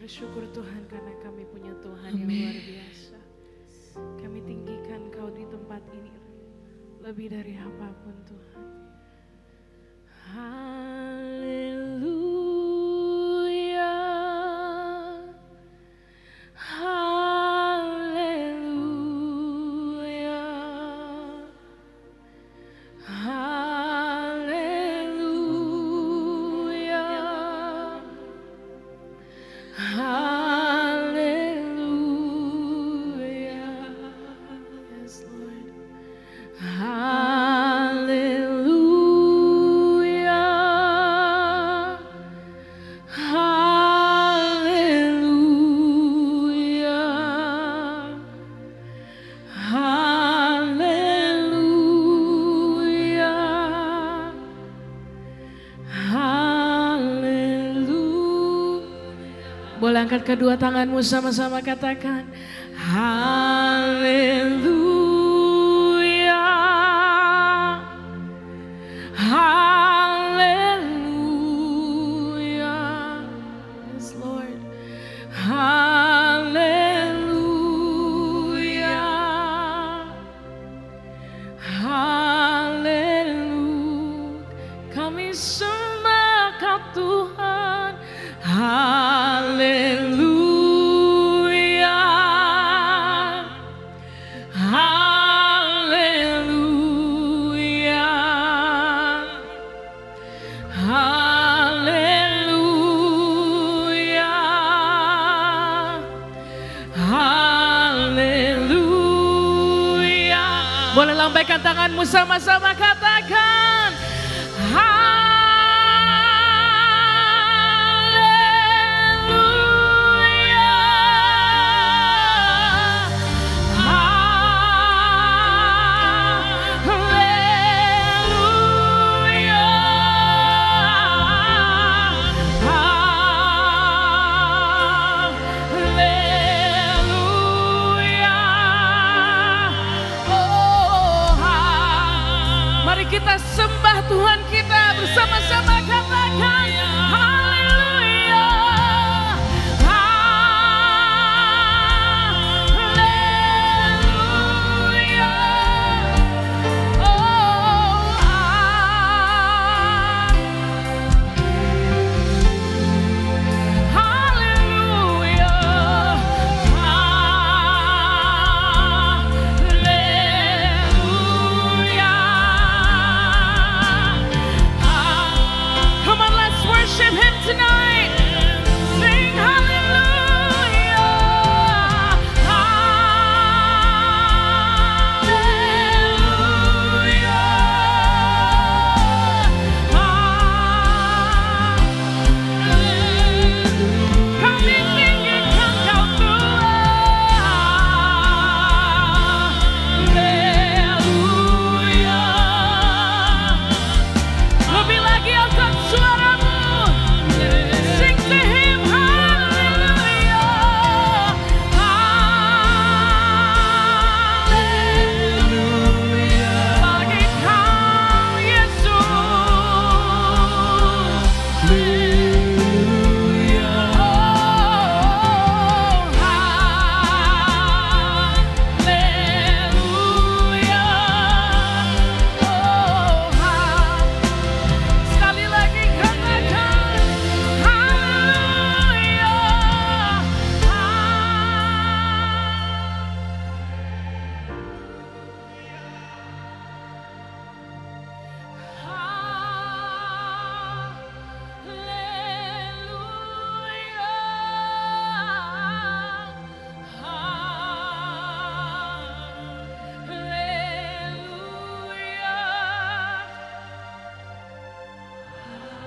bersyukur Tuhan karena kami punya Tuhan yang luar biasa. Kami tinggikan Kau di tempat ini lebih dari apapun Tuhan. Haleluya, haleluya, haleluya, haleluya. Yes, Lord. Haleluya, haleluya, haleluya, haleluya. Boleh angkat kedua tanganmu sama-sama katakan haleluya, haleluya. Yes, Lord. Haleluya, haleluya. Kami sembah Kau Tuhan. Haleluya, haleluya, haleluya, haleluya. Boleh lambaikan tanganmu sama-sama katakan kita sembah Tuhan kita bersama-sama katakan haleluya, haleluya, oh haleluya, worship Him tonight. Sing hallelujah, hallelujah, hallelujah. Kami tinggikan Kau Tuhan. Haleluya. Lebih lagi angkat suara. Sing to Him, hallelujah, hallelujah. Bagi Kau Yesus, hallelujah, oh hallelujah, oh sekali lagi katakan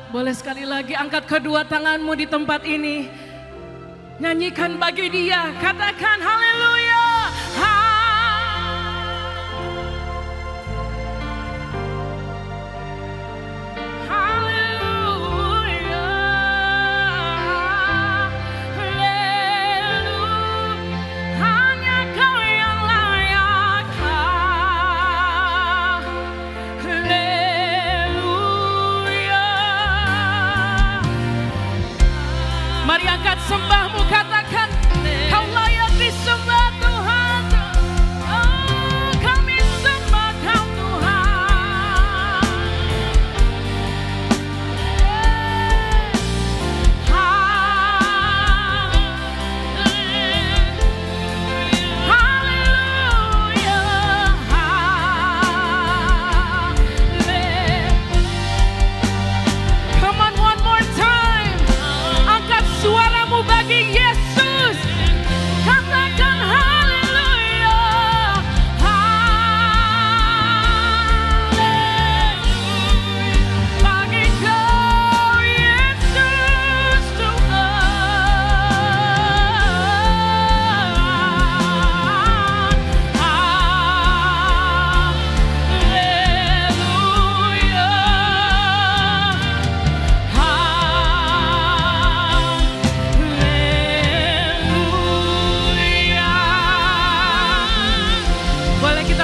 boleh sekali lagi angkat kedua tanganmu di tempat ini. Nyanyikan bagi Dia, katakan haleluya. Haleluya. Haleluya. Hanya Kau yang layak. Mari angkat sembahmu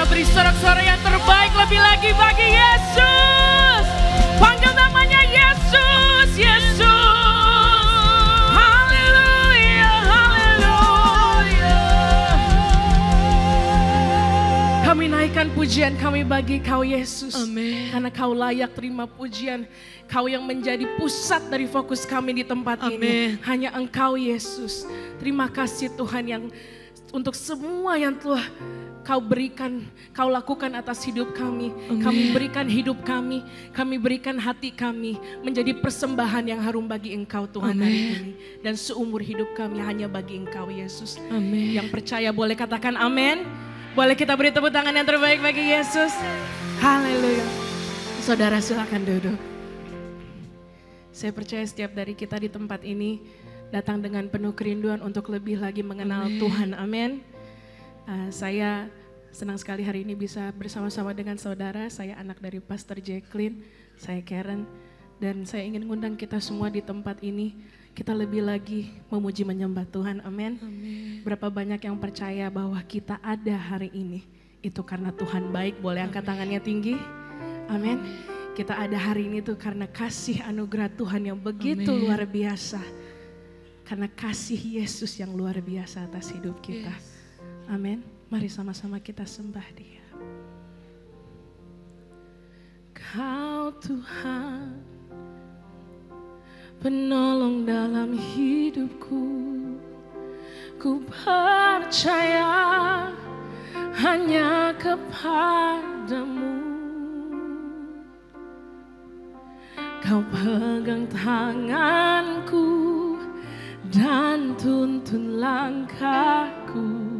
kita beri sorak-sorak yang terbaik lebih lagi bagi Yesus. Panggil namanya Yesus, Yesus. Haleluya, haleluya. Kami naikkan pujian kami bagi Kau Yesus. Amin. Karena Kau layak terima pujian. Kau yang menjadi pusat dari fokus kami di tempat ini. Hanya Engkau Yesus. Terima kasih Tuhan yang untuk semua yang telah Kau berikan, Kau lakukan atas hidup kami. Kami berikan hidup kami berikan hati kami menjadi persembahan yang harum bagi Engkau Tuhan hari ini. Dan seumur hidup kami hanya bagi Engkau Yesus. Amin. Yang percaya boleh katakan amin. Boleh kita beri tepuk tangan yang terbaik bagi Yesus. Haleluya. Saudara silakan duduk. Saya percaya setiap dari kita di tempat ini datang dengan penuh kerinduan untuk lebih lagi mengenal Tuhan. Amin. Saya senang sekali hari ini bisa bersama-sama dengan saudara. Saya anak dari Pastor Jacqueline, saya Karen. Dan saya ingin mengundang kita semua di tempat ini. Kita lebih lagi memuji menyembah Tuhan. Amin. Berapa banyak yang percaya bahwa kita ada hari ini. Itu karena Tuhan baik. Boleh angkat tangannya tinggi. Amin. Kita ada hari ini tuh karena kasih anugerah Tuhan yang begitu luar biasa. Karena kasih Yesus yang luar biasa atas hidup kita. Amin. Mari sama-sama kita sembah Dia. Kau Tuhan, penolong dalam hidupku. Ku percaya hanya kepadamu. Kau pegang tanganku dan tuntun langkahku.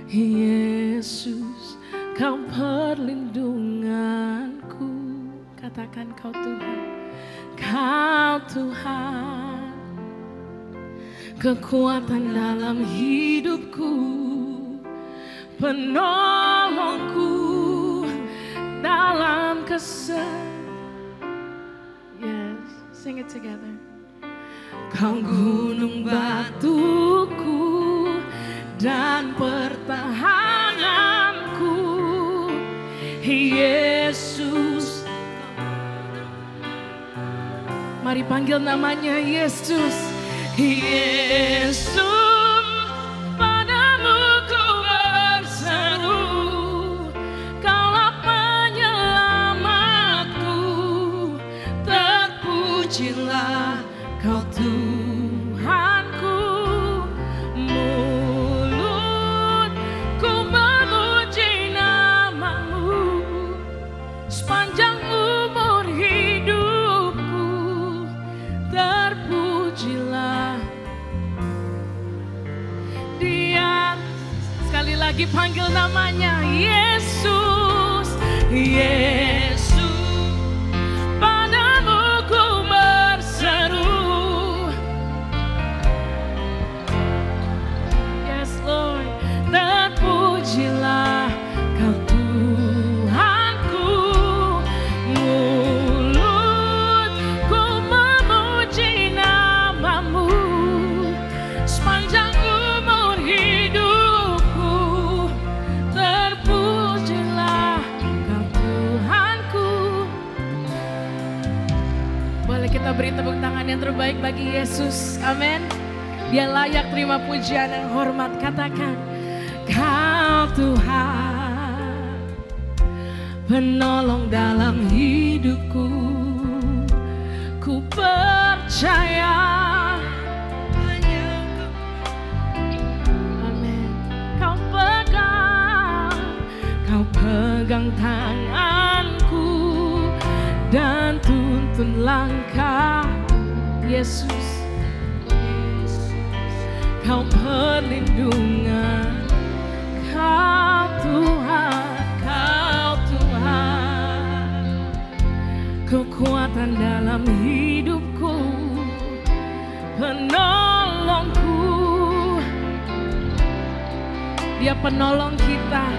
Yesus, Kau perlindunganku. Katakan Kau Tuhan. Kau Tuhan, kekuatan dalam hidupku, penolongku dalam Yes, sing it together. Kau gunung batuku dan pertahananku, Yesus. Mari panggil namanya Yesus. Yesus, padamu ku berseru, Kaulah penyelamatku. Terpujilah Kau Tuhanku. Mulutku memuji nama-Mu sepanjang umur hidupku. Terpujilah Dia. Sekali lagi panggil namanya Yesus. Yesus, padamu ku berseru. Yes Lord, terpujilah Kau Tuhanku. Mulutku memuji nama-Mu sepanjang umur hidupku. Terpujilah Kau Tuhanku. Boleh kita beri tepuk tangan yang terbaik bagi Yesus. Amin. Dia layak terima pujian dan hormat. Katakan, Kau Tuhan, penolong dalam hidupku. Ku percaya hanya Amin. Kau pegang tanganku dan tuntun langkah. Yesus, Kau perlindungan. Kau Tuhan, Kau Tuhan, kekuatan dalam hidupku, penolongku. Dia penolong kita,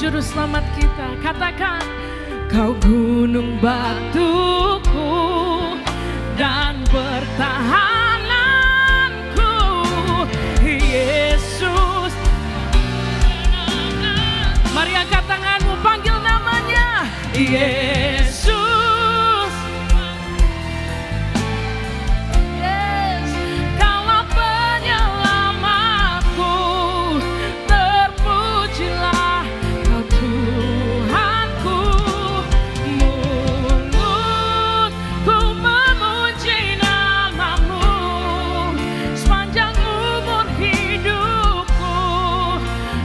juru selamat kita. Katakan, Kau gunung batuku dan pertahananku, Yesus. Mari Yesus. Yes, Kaulah penyelamatku, terpujilah Kau Tuhanku. Mulutku memuji nama-Mu sepanjang umur hidupku,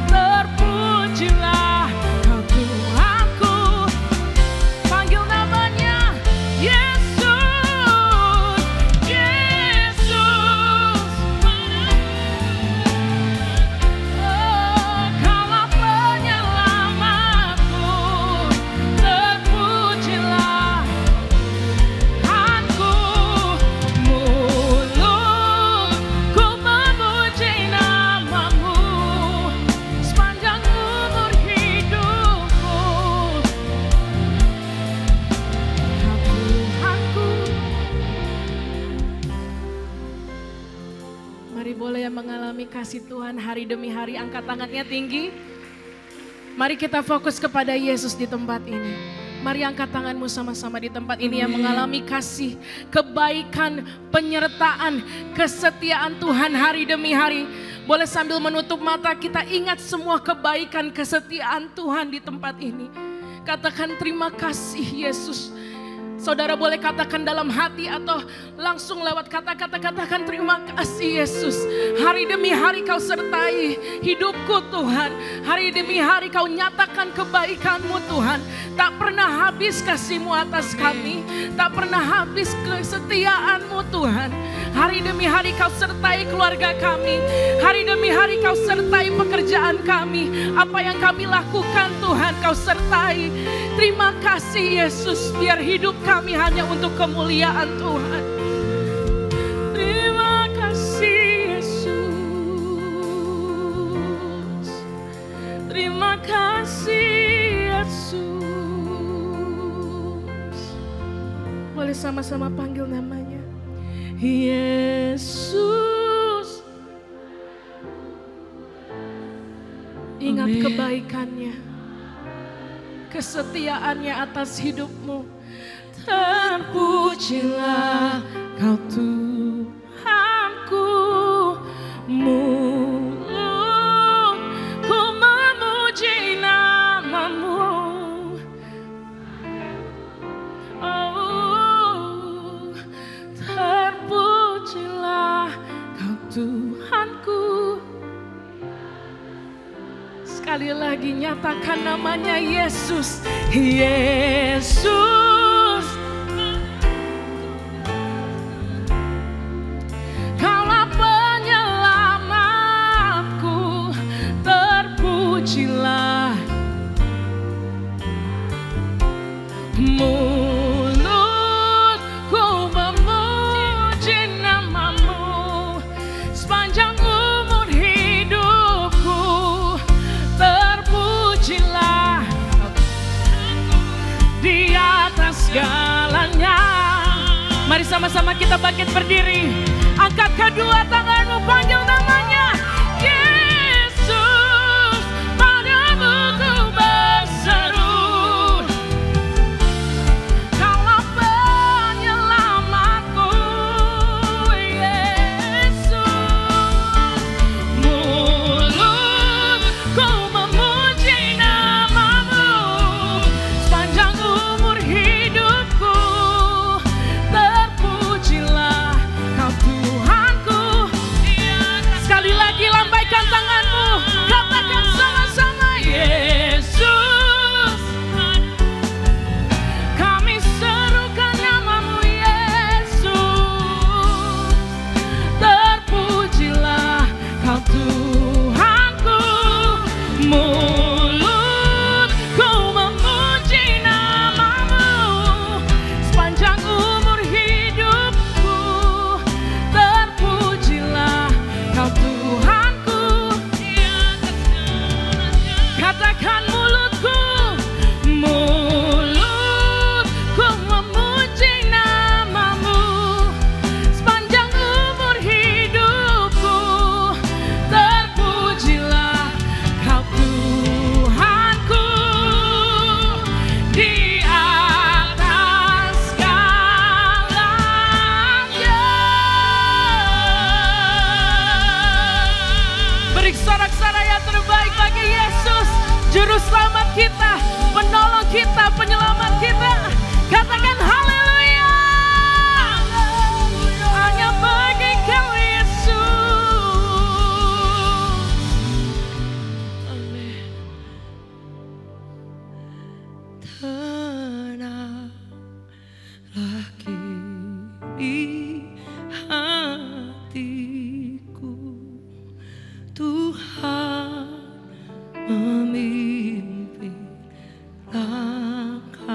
terpujilah Kau Tuhanku. Panggil namanya Yesus, Yesus. Oh, Kaulah penyelamatku, terpujilah Tuhanku. Mulutku memuji nama-Mu sepanjang umur hidupku, Kau Tuhanku. Mari boleh yang mengalami kasih Tuhan hari demi hari angkat tangannya tinggi. Mari kita fokus kepada Yesus di tempat ini. Mari angkat tanganmu sama-sama di tempat ini yang mengalami kasih, kebaikan, penyertaan, kesetiaan Tuhan hari demi hari. Boleh sambil menutup mata kita ingat semua kebaikan, kesetiaan Tuhan di tempat ini. Katakan terima kasih Yesus. Saudara boleh katakan dalam hati atau langsung lewat kata-kata, katakan terima kasih Yesus. Hari demi hari Kau sertai hidupku Tuhan. Hari demi hari Kau nyatakan kebaikan-Mu Tuhan. Tak pernah habis kasih-Mu atas kami. Tak pernah habis kesetiaan-Mu Tuhan. Hari demi hari Kau sertai keluarga kami. Hari demi hari Kau sertai pekerjaan kami. Apa yang kami lakukan Tuhan Kau sertai. Terima kasih Yesus, biar hidup kami hanya untuk kemuliaan Tuhan. Terima kasih Yesus. Terima kasih Yesus. Boleh sama-sama panggil namanya. Yesus. Ingat kebaikannya, kesetiaannya atas hidupmu. Terpujilah Kau Tuhanku. Mulutku memuji nama-Mu. Oh, terpujilah Kau Tuhanku. Sekali lagi nyatakan namanya Yesus, Yesus. Kaulah penyelamatku, terpujilah. Mulutku memuji nama-Mu sepanjang umur hidupku, terpujilah di atas segalanya. Mari sama-sama kita bangkit berdiri. Angkat kedua tanganmu, panggil namanya Yesus. Padamu ku berseru, Kaulah penyelamatku, Yesus. Mulutku memuji nama-Mu sepanjang umur hidupku, terpujilah Kau Tuhanku. Sekali lagi kita, penolong kita, penyelamat kita. Katakan haleluya. Hanya bagi Kau Yesus. Amin. Tenanglah kini hatiku, Tuhan memimpin langkahku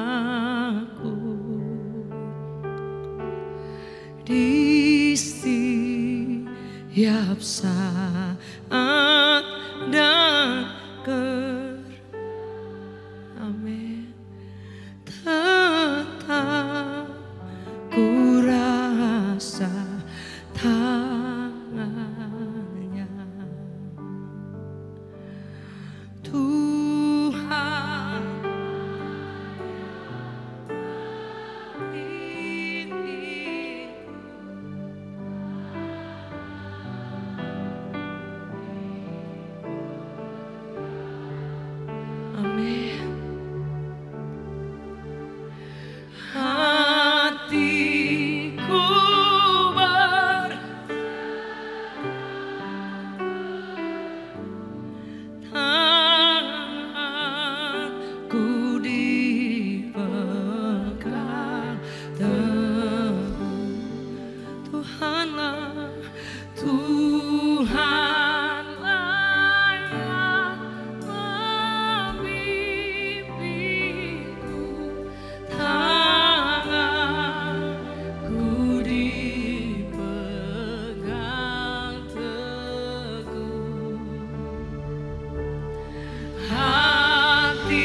di setiap saat dan amin. Tetap ku rasa tangannya, Tuhan ini. Amin. Hatiku tanganku dipegang teguh, Tuhanlah, Tuhanlah yang membimbingku, tanganku dipegang teguh. Hatiku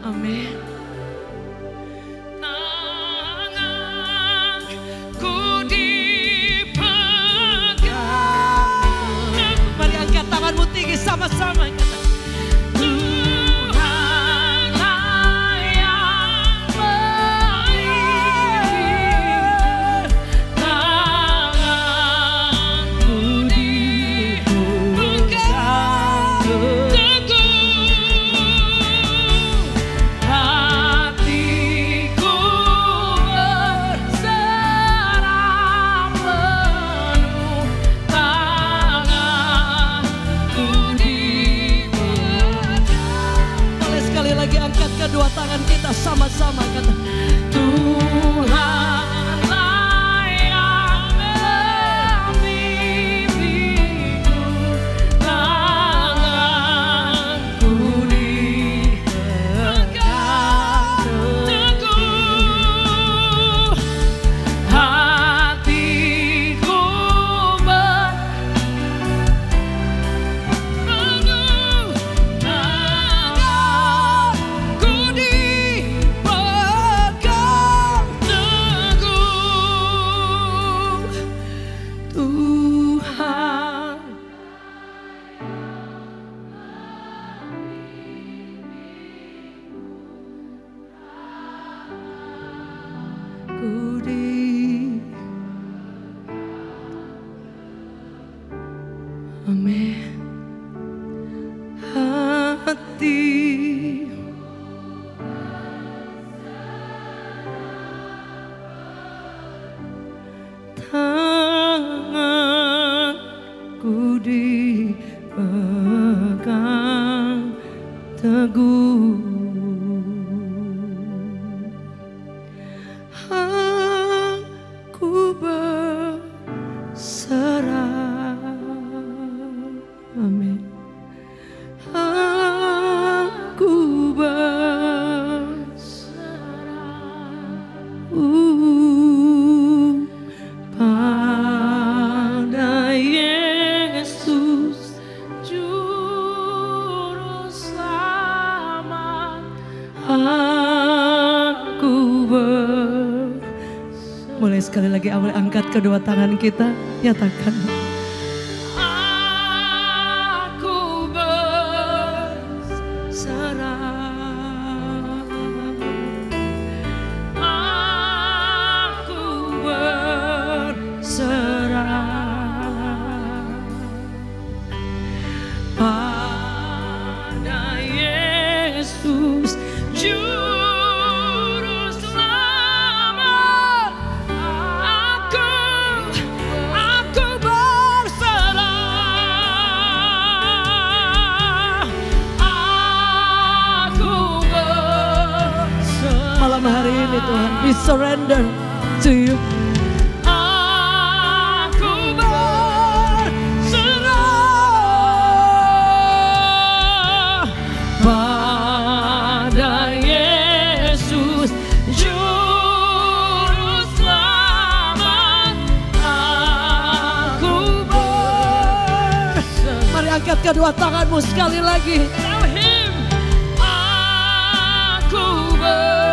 amin. Tanganku dipegang. Mari angkat tanganmu tinggi sama-sama. Tuhanlah yang membimbing, tanganku dipegang teguh. Hatiku berserah penuh, tanganku dipegang. Boleh sekali lagi angkat kedua tangan kita sama-sama, kata Tuhanlah yang membimbingku, tanganku dipegang teguh. Hatiku berpenuh, tanganku dipegang teguh. Tuhan ku amin. Hati tanganku dipegang teguh. Aku berserah, amin. Aku berserah pada Yesus Juru Selamat. Mulai sekali lagi awal angkat kedua tangan kita, nyatakan. Aku berserah, aku berserah Yesus, Juru Selamat. Aku berserah. Aku berserah. Malam hari ini Tuhan, we surrender to you. Angkat kedua tanganmu sekali lagi. Tell him, aku berserah.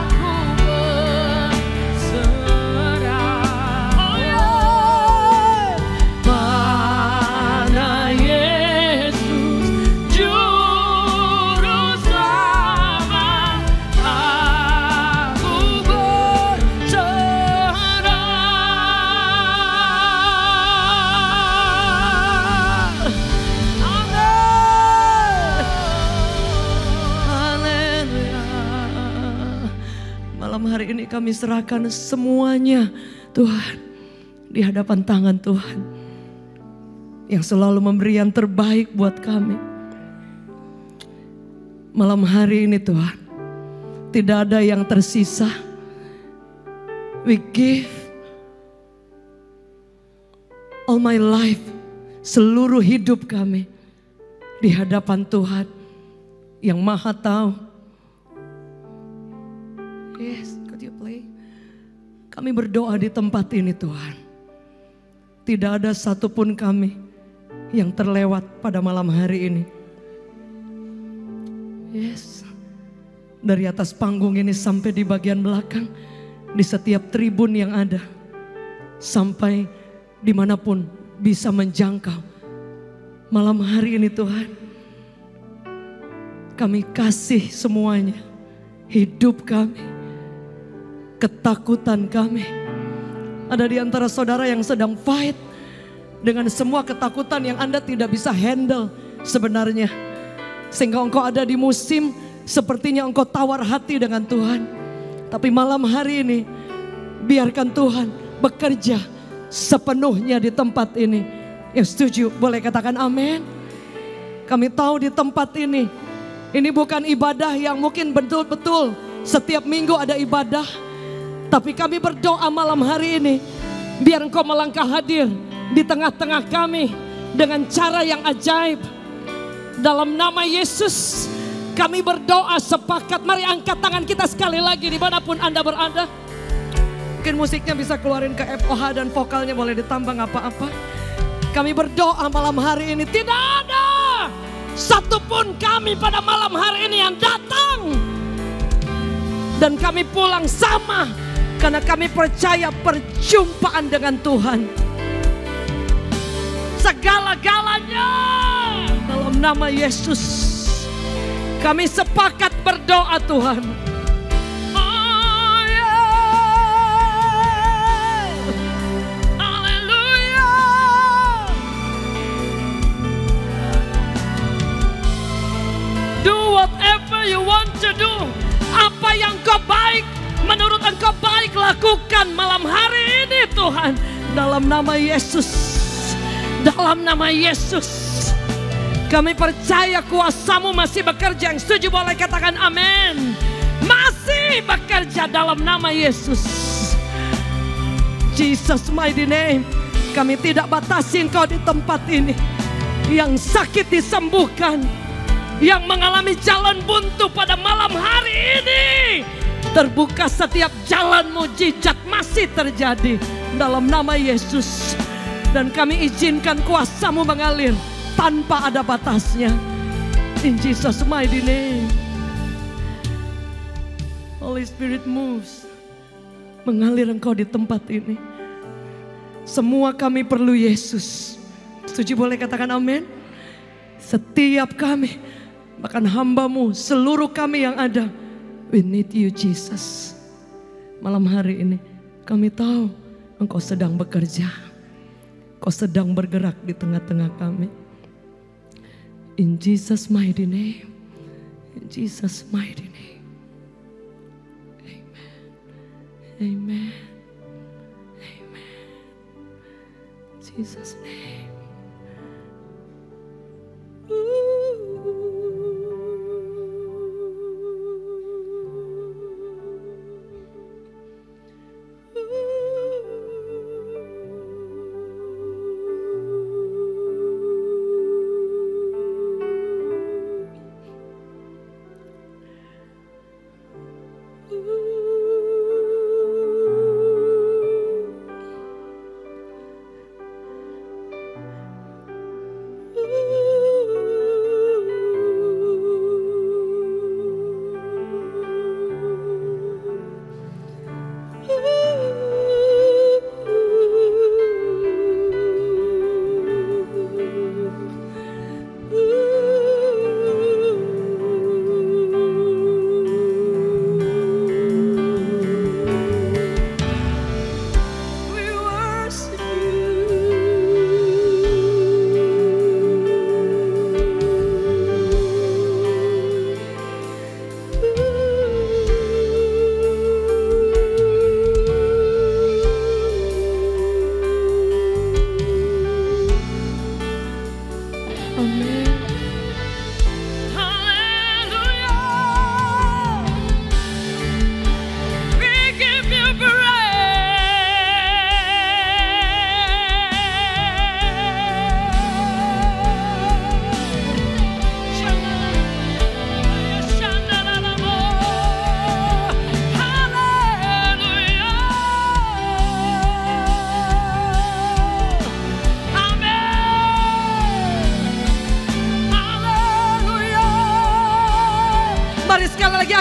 Aku berserah. Oh yeah. Pada Yesus, Juru Selamat. Aku malam hari ini kami serahkan semuanya Tuhan di hadapan tangan Tuhan yang selalu memberi yang terbaik buat kami. Malam hari ini Tuhan, tidak ada yang tersisa. We give all my life, seluruh hidup kami di hadapan Tuhan yang Maha Tahu. Yes, could you play? Kami berdoa di tempat ini Tuhan. Tidak ada satupun kami yang terlewat pada malam hari ini. Yes, dari atas panggung ini sampai di bagian belakang, di setiap tribun yang ada, sampai dimanapun bisa menjangkau. Malam hari ini Tuhan, kami kasih semuanya, hidup kami, ketakutan kami. Ada di antara saudara yang sedang fight dengan semua ketakutan yang Anda tidak bisa handle sebenarnya. Sehingga engkau ada di musim sepertinya engkau tawar hati dengan Tuhan. Tapi malam hari ini biarkan Tuhan bekerja sepenuhnya di tempat ini. Yang setuju boleh katakan amin. Kami tahu di tempat ini bukan ibadah yang mungkin betul-betul setiap minggu ada ibadah. Tapi kami berdoa malam hari ini, biar engkau melangkah hadir di tengah-tengah kami dengan cara yang ajaib. Dalam nama Yesus kami berdoa sepakat. Mari angkat tangan kita sekali lagi dimanapun Anda berada. Mungkin musiknya bisa keluarin ke FOH dan vokalnya boleh ditambah gak apa-apa. Kami berdoa malam hari ini, tidak ada satupun kami pada malam hari ini yang datang dan kami pulang sama. Karena kami percaya perjumpaan dengan Tuhan segala-galanya. Dalam nama Yesus kami sepakat berdoa Tuhan. Oh yeah. Haleluya. Do whatever you want to do. Apa yang kau baik, menurut engkau baik, lakukan malam hari ini Tuhan. Dalam nama Yesus, dalam nama Yesus, kami percaya kuasa-Mu masih bekerja. Yang setuju boleh katakan amin. Masih bekerja dalam nama Yesus. Jesus mighty name. Kami tidak batasi engkau di tempat ini. Yang sakit disembuhkan, yang mengalami jalan buntu pada malam hari ini terbuka setiap jalan, mujizat masih terjadi dalam nama Yesus. Dan kami izinkan kuasa-Mu mengalir tanpa ada batasnya. In Jesus mighty name. Holy Spirit moves. Mengalir engkau di tempat ini. Semua kami perlu Yesus. Setuju boleh katakan amin. Setiap kami, bahkan hamba-Mu, seluruh kami yang ada, we need you Jesus. Malam hari ini kami tahu engkau sedang bekerja. Kau sedang bergerak di tengah-tengah kami. In Jesus mighty name. In Jesus mighty name. Amen. Amen. Amen. Jesus name.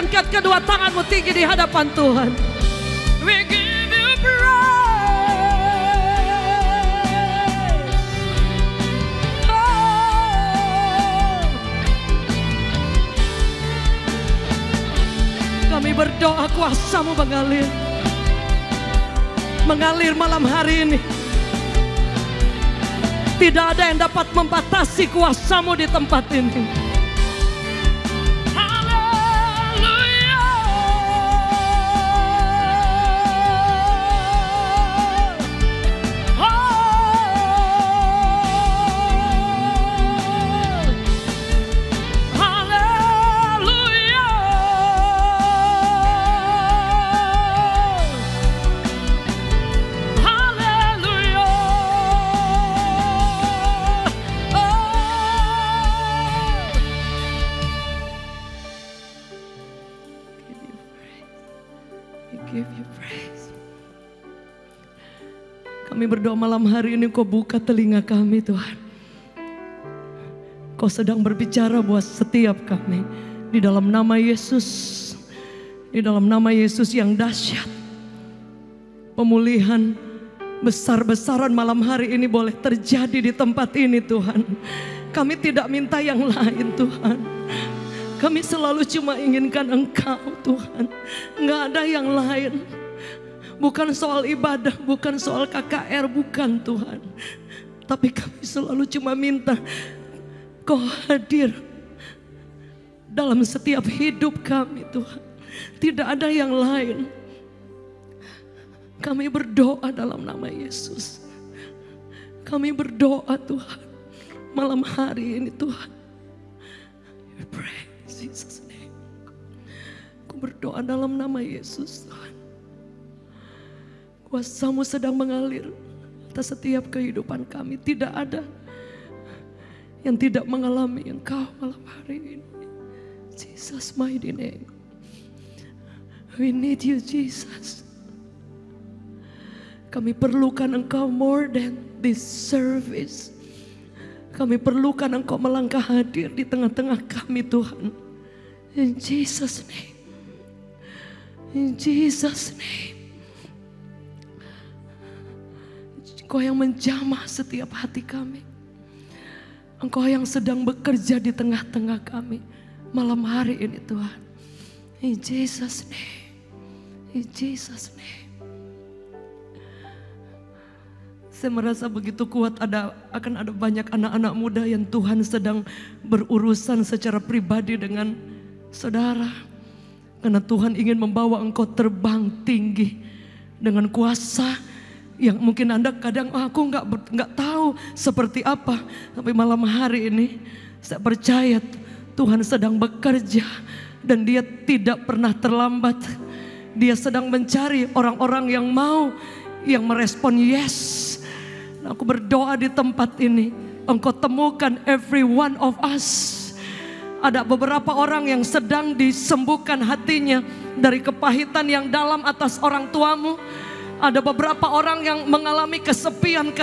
Angkat kedua tanganmu tinggi di hadapan Tuhan. We give you praise. Kami berdoa kuasa-Mu mengalir. Mengalir malam hari ini. Tidak ada yang dapat membatasi kuasa-Mu di tempat ini. Kami berdoa malam hari ini Kau buka telinga kami Tuhan. Kau sedang berbicara buat setiap kami. Di dalam nama Yesus. Di dalam nama Yesus yang dahsyat. Pemulihan besar-besaran malam hari ini boleh terjadi di tempat ini Tuhan. Kami tidak minta yang lain Tuhan. Kami selalu cuma inginkan Engkau Tuhan. Nggak ada yang lain. Bukan soal ibadah, bukan soal KKR, bukan Tuhan. Tapi kami selalu cuma minta Kau hadir dalam setiap hidup kami Tuhan. Tidak ada yang lain. Kami berdoa dalam nama Yesus. Kami berdoa Tuhan. Malam hari ini Tuhan. We pray in Jesus' name. Aku berdoa dalam nama Yesus Tuhan. Kuasa-Mu sedang mengalir atas setiap kehidupan kami. Tidak ada yang tidak mengalami Engkau malam hari ini. Jesus mighty name. We need you Jesus. Kami perlukan Engkau more than this service. Kami perlukan Engkau melangkah hadir di tengah-tengah kami Tuhan. In Jesus name. In Jesus name. Engkau yang menjamah setiap hati kami. Engkau yang sedang bekerja di tengah-tengah kami malam hari ini Tuhan. In Jesus name. In Jesus name. Saya merasa begitu kuat akan ada banyak anak-anak muda yang Tuhan sedang berurusan secara pribadi dengan saudara. Karena Tuhan ingin membawa engkau terbang tinggi dengan kuasa yang mungkin Anda kadang aku nggak tahu seperti apa. Tapi malam hari ini saya percaya Tuhan sedang bekerja dan Dia tidak pernah terlambat. Dia sedang mencari orang-orang yang mau, yang merespon yes. Aku berdoa di tempat ini, engkau temukan every one of us. Ada beberapa orang yang sedang disembuhkan hatinya dari kepahitan yang dalam atas orang tuamu. Ada beberapa orang yang mengalami kesepian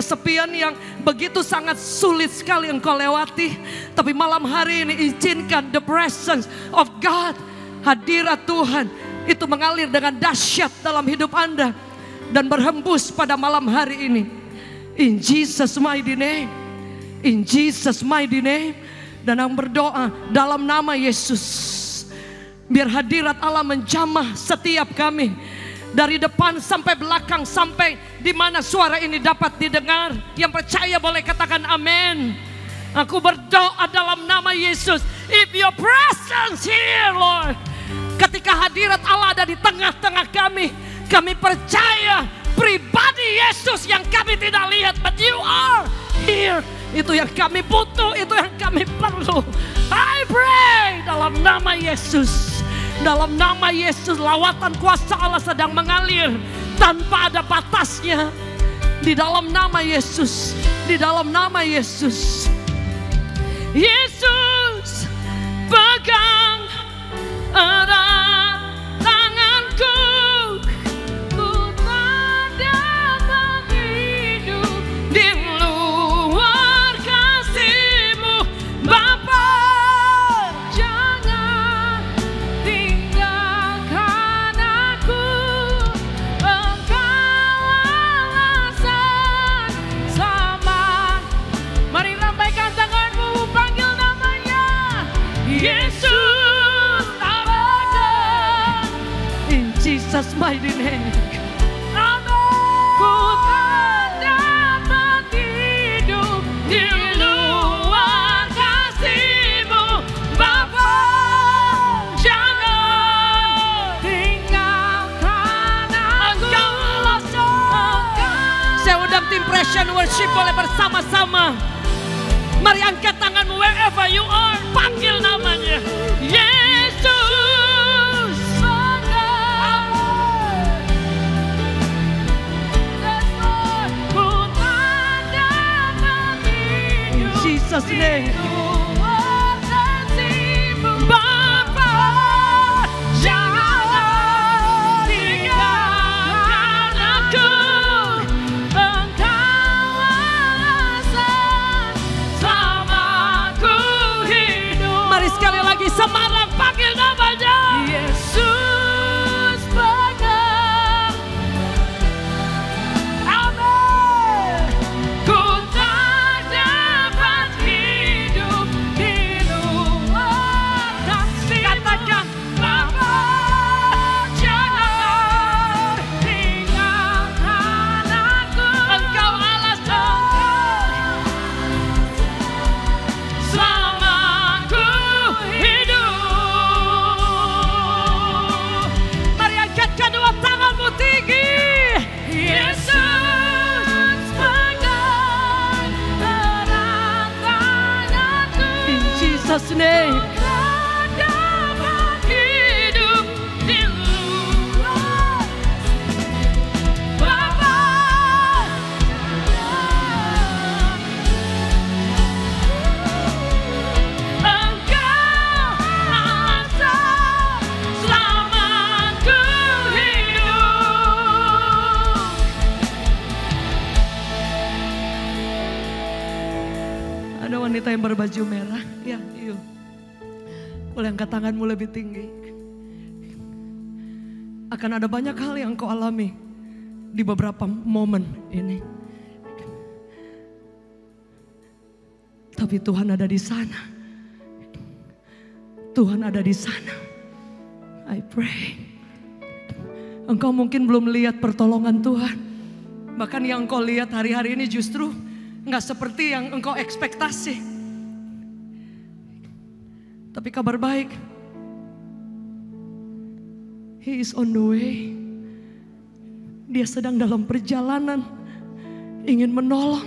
yang begitu sangat sulit sekali engkau lewati. Tapi malam hari ini izinkan the presence of God, hadirat Tuhan itu mengalir dengan dahsyat dalam hidup Anda dan berhembus pada malam hari ini. In Jesus mighty name. In Jesus mighty name. Dan aku berdoa dalam nama Yesus. Biar hadirat Allah menjamah setiap kami. Dari depan sampai belakang, sampai di mana suara ini dapat didengar. Yang percaya boleh katakan amin. Aku berdoa dalam nama Yesus. If your presence here Lord. Ketika hadirat Allah ada di tengah-tengah kami. Kami percaya pribadi Yesus yang kami tidak lihat, but you are here. Itu yang kami butuh, itu yang kami perlu. I pray dalam nama Yesus. Dalam nama Yesus lawatan kuasa Allah sedang mengalir tanpa ada batasnya. Di dalam nama Yesus. Di dalam nama Yesus. Yesus pegang erat tanganku. Jesus mighty name. Ku tak dapat hidup di luar kasih-Mu, Bapa. Jangan tinggalkan aku. Saya undang tim Pression Worship boleh bersama-sama. Mari angkat tanganmu wherever you are. Panggil namanya. Yesus. Jesus name. Bapa, jangan tinggalkan aku. Engkau alasan selamaku hidup. Mari sekali lagi semarang panggil namanya. Yesus pegang. Amin. Ku Jesus name. Hidup di luar Bapa. Engkau alasan selamatku hidup. Ada wanita yang berbaju merah. Ya, yuk. Boleh angkat tanganmu lebih tinggi. Akan ada banyak hal yang kau alami di beberapa momen ini. Tapi Tuhan ada di sana. Tuhan ada di sana. I pray. Engkau mungkin belum lihat pertolongan Tuhan. Bahkan yang engkau lihat hari-hari ini justru nggak seperti yang engkau ekspektasi. Tapi kabar baik, He is on the way. Dia sedang dalam perjalanan, ingin menolong,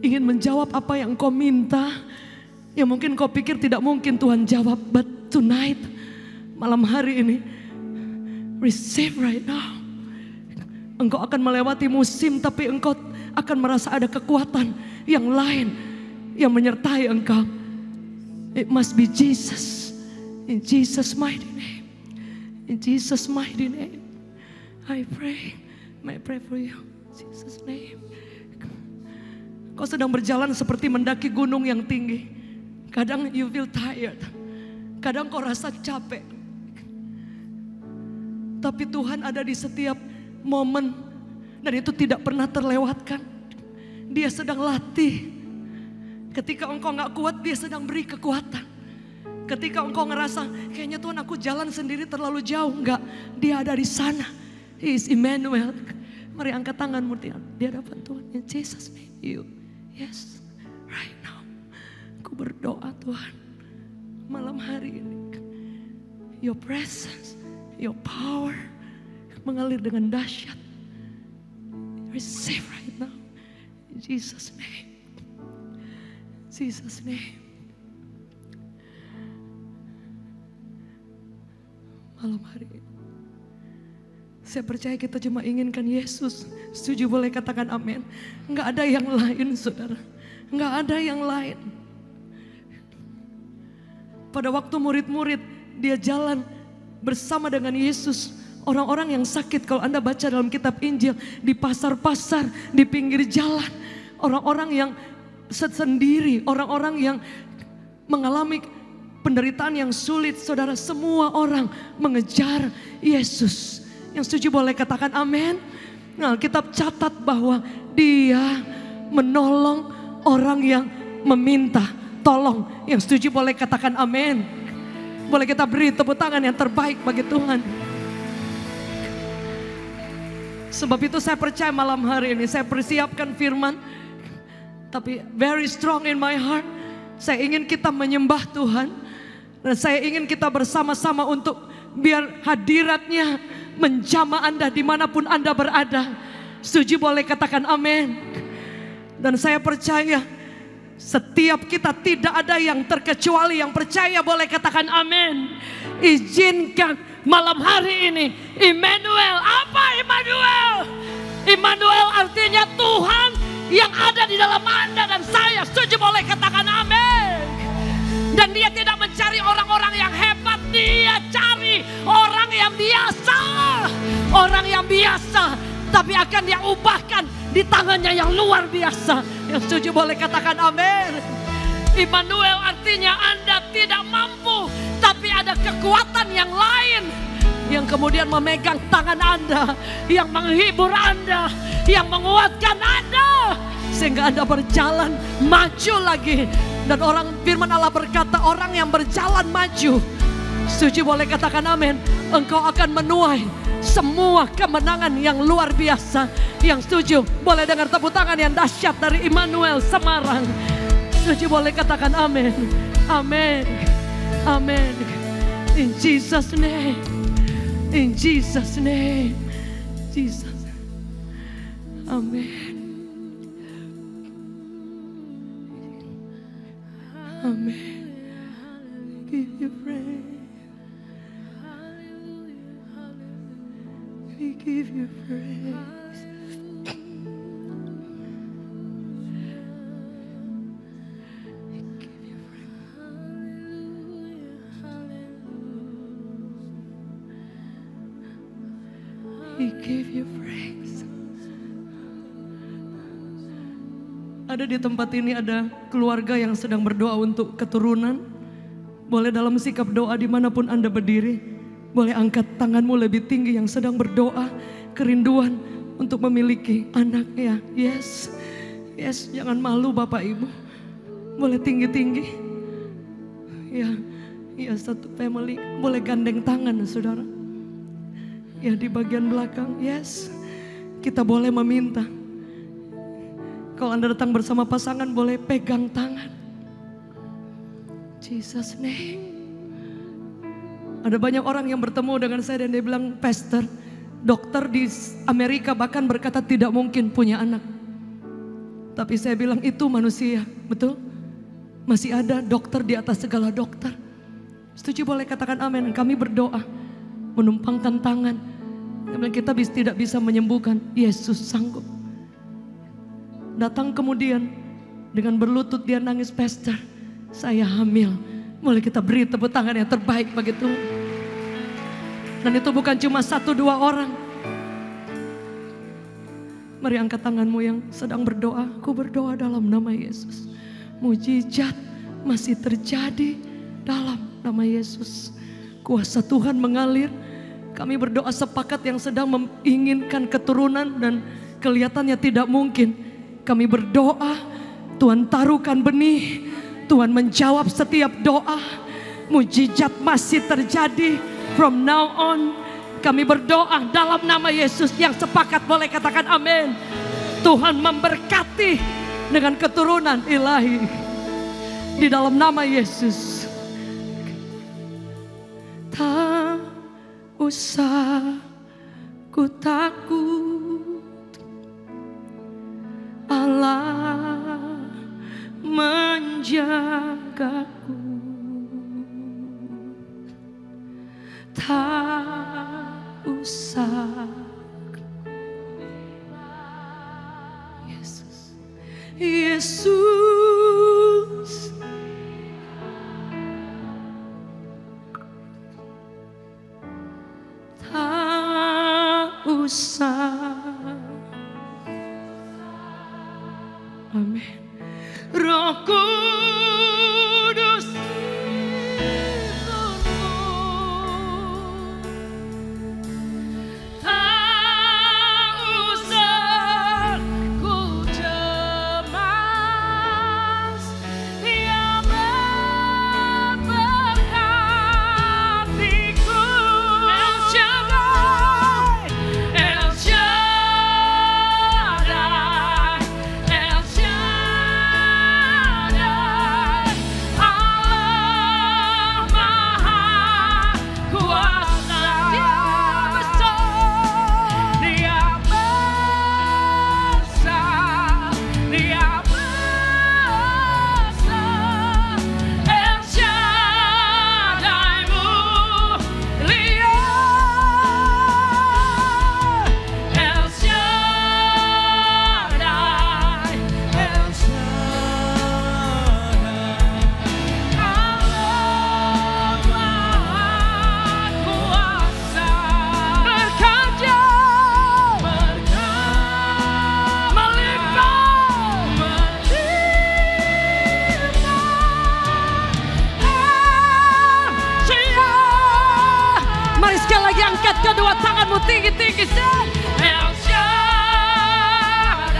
ingin menjawab apa yang engkau minta. Yang mungkin kau pikir tidak mungkin Tuhan jawab. But tonight, malam hari ini, receive right now. Engkau akan melewati musim, tapi engkau akan merasa ada kekuatan yang lain yang menyertai engkau. It must be Jesus. In Jesus' mighty name. In Jesus' mighty name. I pray. May I pray for you. In Jesus' name. Kau sedang berjalan seperti mendaki gunung yang tinggi. Kadang you feel tired. Kadang kau rasa capek. Tapi Tuhan ada di setiap momen, dan itu tidak pernah terlewatkan. Dia sedang latih. Ketika engkau gak kuat, dia sedang beri kekuatan. Ketika engkau ngerasa kayaknya Tuhan aku jalan sendiri terlalu jauh, enggak, dia ada di sana. He is Emmanuel. Mari angkat tanganmu di hadapan Tuhan. In Jesus name, you, yes, right now. Aku berdoa Tuhan, malam hari ini, your presence, your power mengalir dengan dahsyat. Receive right now. In Jesus name. Jesus name. Malam hari ini, saya percaya kita cuma inginkan Yesus. Setuju, boleh katakan amin. Enggak ada yang lain, saudara. Enggak ada yang lain. Pada waktu murid-murid dia jalan bersama dengan Yesus, orang-orang yang sakit, kalau Anda baca dalam kitab Injil, di pasar-pasar, di pinggir jalan, orang-orang yang sendiri, orang-orang yang mengalami penderitaan yang sulit, saudara, semua orang mengejar Yesus. Yang setuju boleh katakan amin. Nah, Alkitab catat bahwa dia menolong orang yang meminta tolong. Yang setuju boleh katakan amin. Boleh kita beri tepuk tangan yang terbaik bagi Tuhan. Sebab itu saya percaya malam hari ini saya persiapkan firman, tapi very strong in my heart. Saya ingin kita menyembah Tuhan, dan saya ingin kita bersama-sama untuk biar hadiratnya menjamah Anda dimanapun Anda berada. Setuju boleh katakan amin. Dan saya percaya setiap kita tidak ada yang terkecuali. Yang percaya boleh katakan amin. Izinkan malam hari ini Immanuel. Apa Immanuel? Immanuel artinya Tuhan yang ada di dalam Anda dan saya. Setuju boleh katakan amin. Dan dia tidak mencari orang-orang yang hebat, dia cari orang yang biasa. Orang yang biasa, tapi akan dia ubahkan di tangannya yang luar biasa. Yang setuju boleh katakan amin. Immanuel artinya Anda tidak mampu, tapi ada kekuatan yang lain yang kemudian memegang tangan Anda, yang menghibur Anda, yang menguatkan Anda, sehingga Anda berjalan maju lagi. Dan orang firman Allah berkata, orang yang berjalan maju, setuju boleh katakan amin, engkau akan menuai semua kemenangan yang luar biasa. Yang setuju boleh dengar tepuk tangan yang dahsyat dari Immanuel Semarang. Setuju boleh katakan amin. Amin. Amin. In Jesus name. In Jesus name. Jesus. Amin. Amen. Give you praise. We give you praise. We give you praise. We give you praise. Ada di tempat ini ada keluarga yang sedang berdoa untuk keturunan. Boleh dalam sikap doa dimanapun Anda berdiri, boleh angkat tanganmu lebih tinggi yang sedang berdoa kerinduan untuk memiliki anak ya. Yes, yes, jangan malu Bapak Ibu. Boleh tinggi-tinggi. Ya, ya satu family. Boleh gandeng tangan saudara. Ya di bagian belakang, yes. kita boleh meminta. Kalau Anda datang bersama pasangan boleh pegang tangan. Jesus name. Ada banyak orang yang bertemu dengan saya dan dia bilang, Pastor, dokter di Amerika bahkan berkata tidak mungkin punya anak. Tapi saya bilang itu manusia, betul? Masih ada dokter di atas segala dokter. Setuju boleh katakan amin. Kami berdoa, menumpangkan tangan. Kita tidak bisa menyembuhkan, Yesus sanggup. Datang kemudian dengan berlutut dia nangis, Pastor, saya hamil. Boleh kita beri tepuk tangan yang terbaik bagi Tuhan. Dan itu bukan cuma 1-2 orang. Mari angkat tanganmu yang sedang berdoa. Aku berdoa dalam nama Yesus. Mujizat masih terjadi dalam nama Yesus. Kuasa Tuhan mengalir. Kami berdoa sepakat yang sedang menginginkan keturunan dan kelihatannya tidak mungkin. Kami berdoa, Tuhan taruhkan benih, Tuhan menjawab setiap doa. Mujizat masih terjadi from now on. Kami berdoa dalam nama Yesus. Yang sepakat boleh katakan amin. Tuhan memberkati dengan keturunan ilahi di dalam nama Yesus. Tak usah ku takut, Allah menjagaku. Tak usah, Yesus, Yesus. Tak usah. Amin. Roh Kudus tak usah ku cemas, Dia memberkatiku. El Shaddai, El Shaddai, El Shaddai, Allah Maha Kuasa. Dia besar, Dia besar, Dia besar. El Shaddai mulia, El Shaddai, El Shaddai, Allah Maha Kuasa. Bekerja, mari sekali lagi angkat kedua tanganmu tinggi-tinggi. El Shaddai,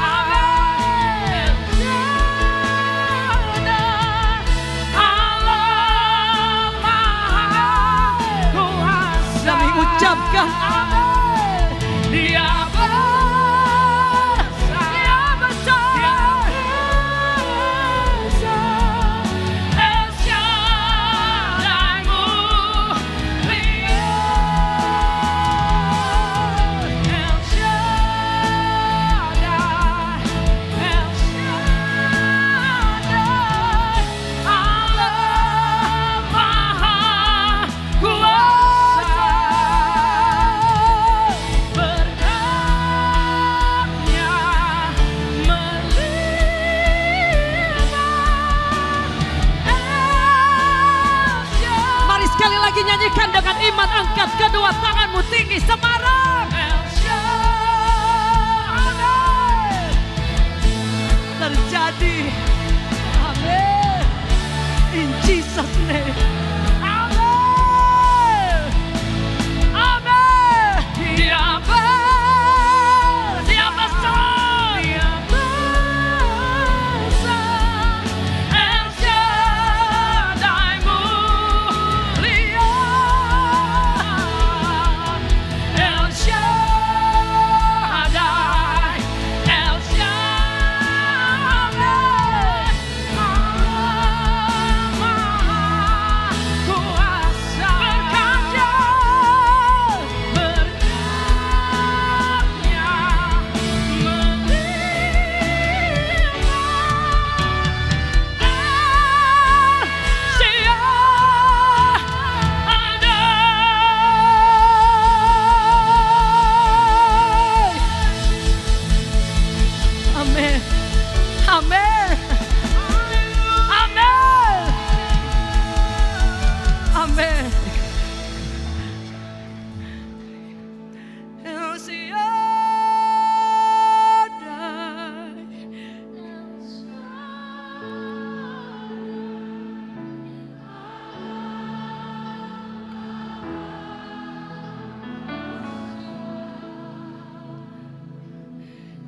El Shaddai, Allah Maha Kuasa. Kami ucapkan amin. Dia besar, Dia besar, El Shaddai mulia, El Shaddai, El Shaddai, Allah Maha Kuasa. Berkatnya melimpah. Mari sekali lagi nyanyikan dengan iman. Angkat kedua tanganmu tinggi semarang. El Shaddai terjadi. Amin. In Jesus name. Amin. Amin. Dia besar, Dia besar, Dia besar. El Shaddai mulia, El Shaddai Amin. Amin. Amin. Amin. El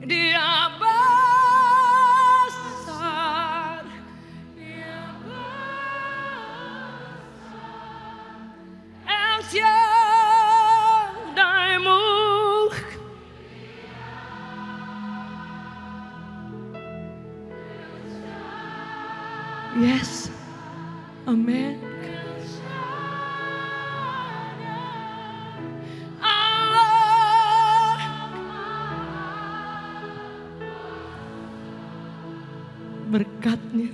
Dia besar, El Shaddai-Mu. Yes, amin. Berkatnya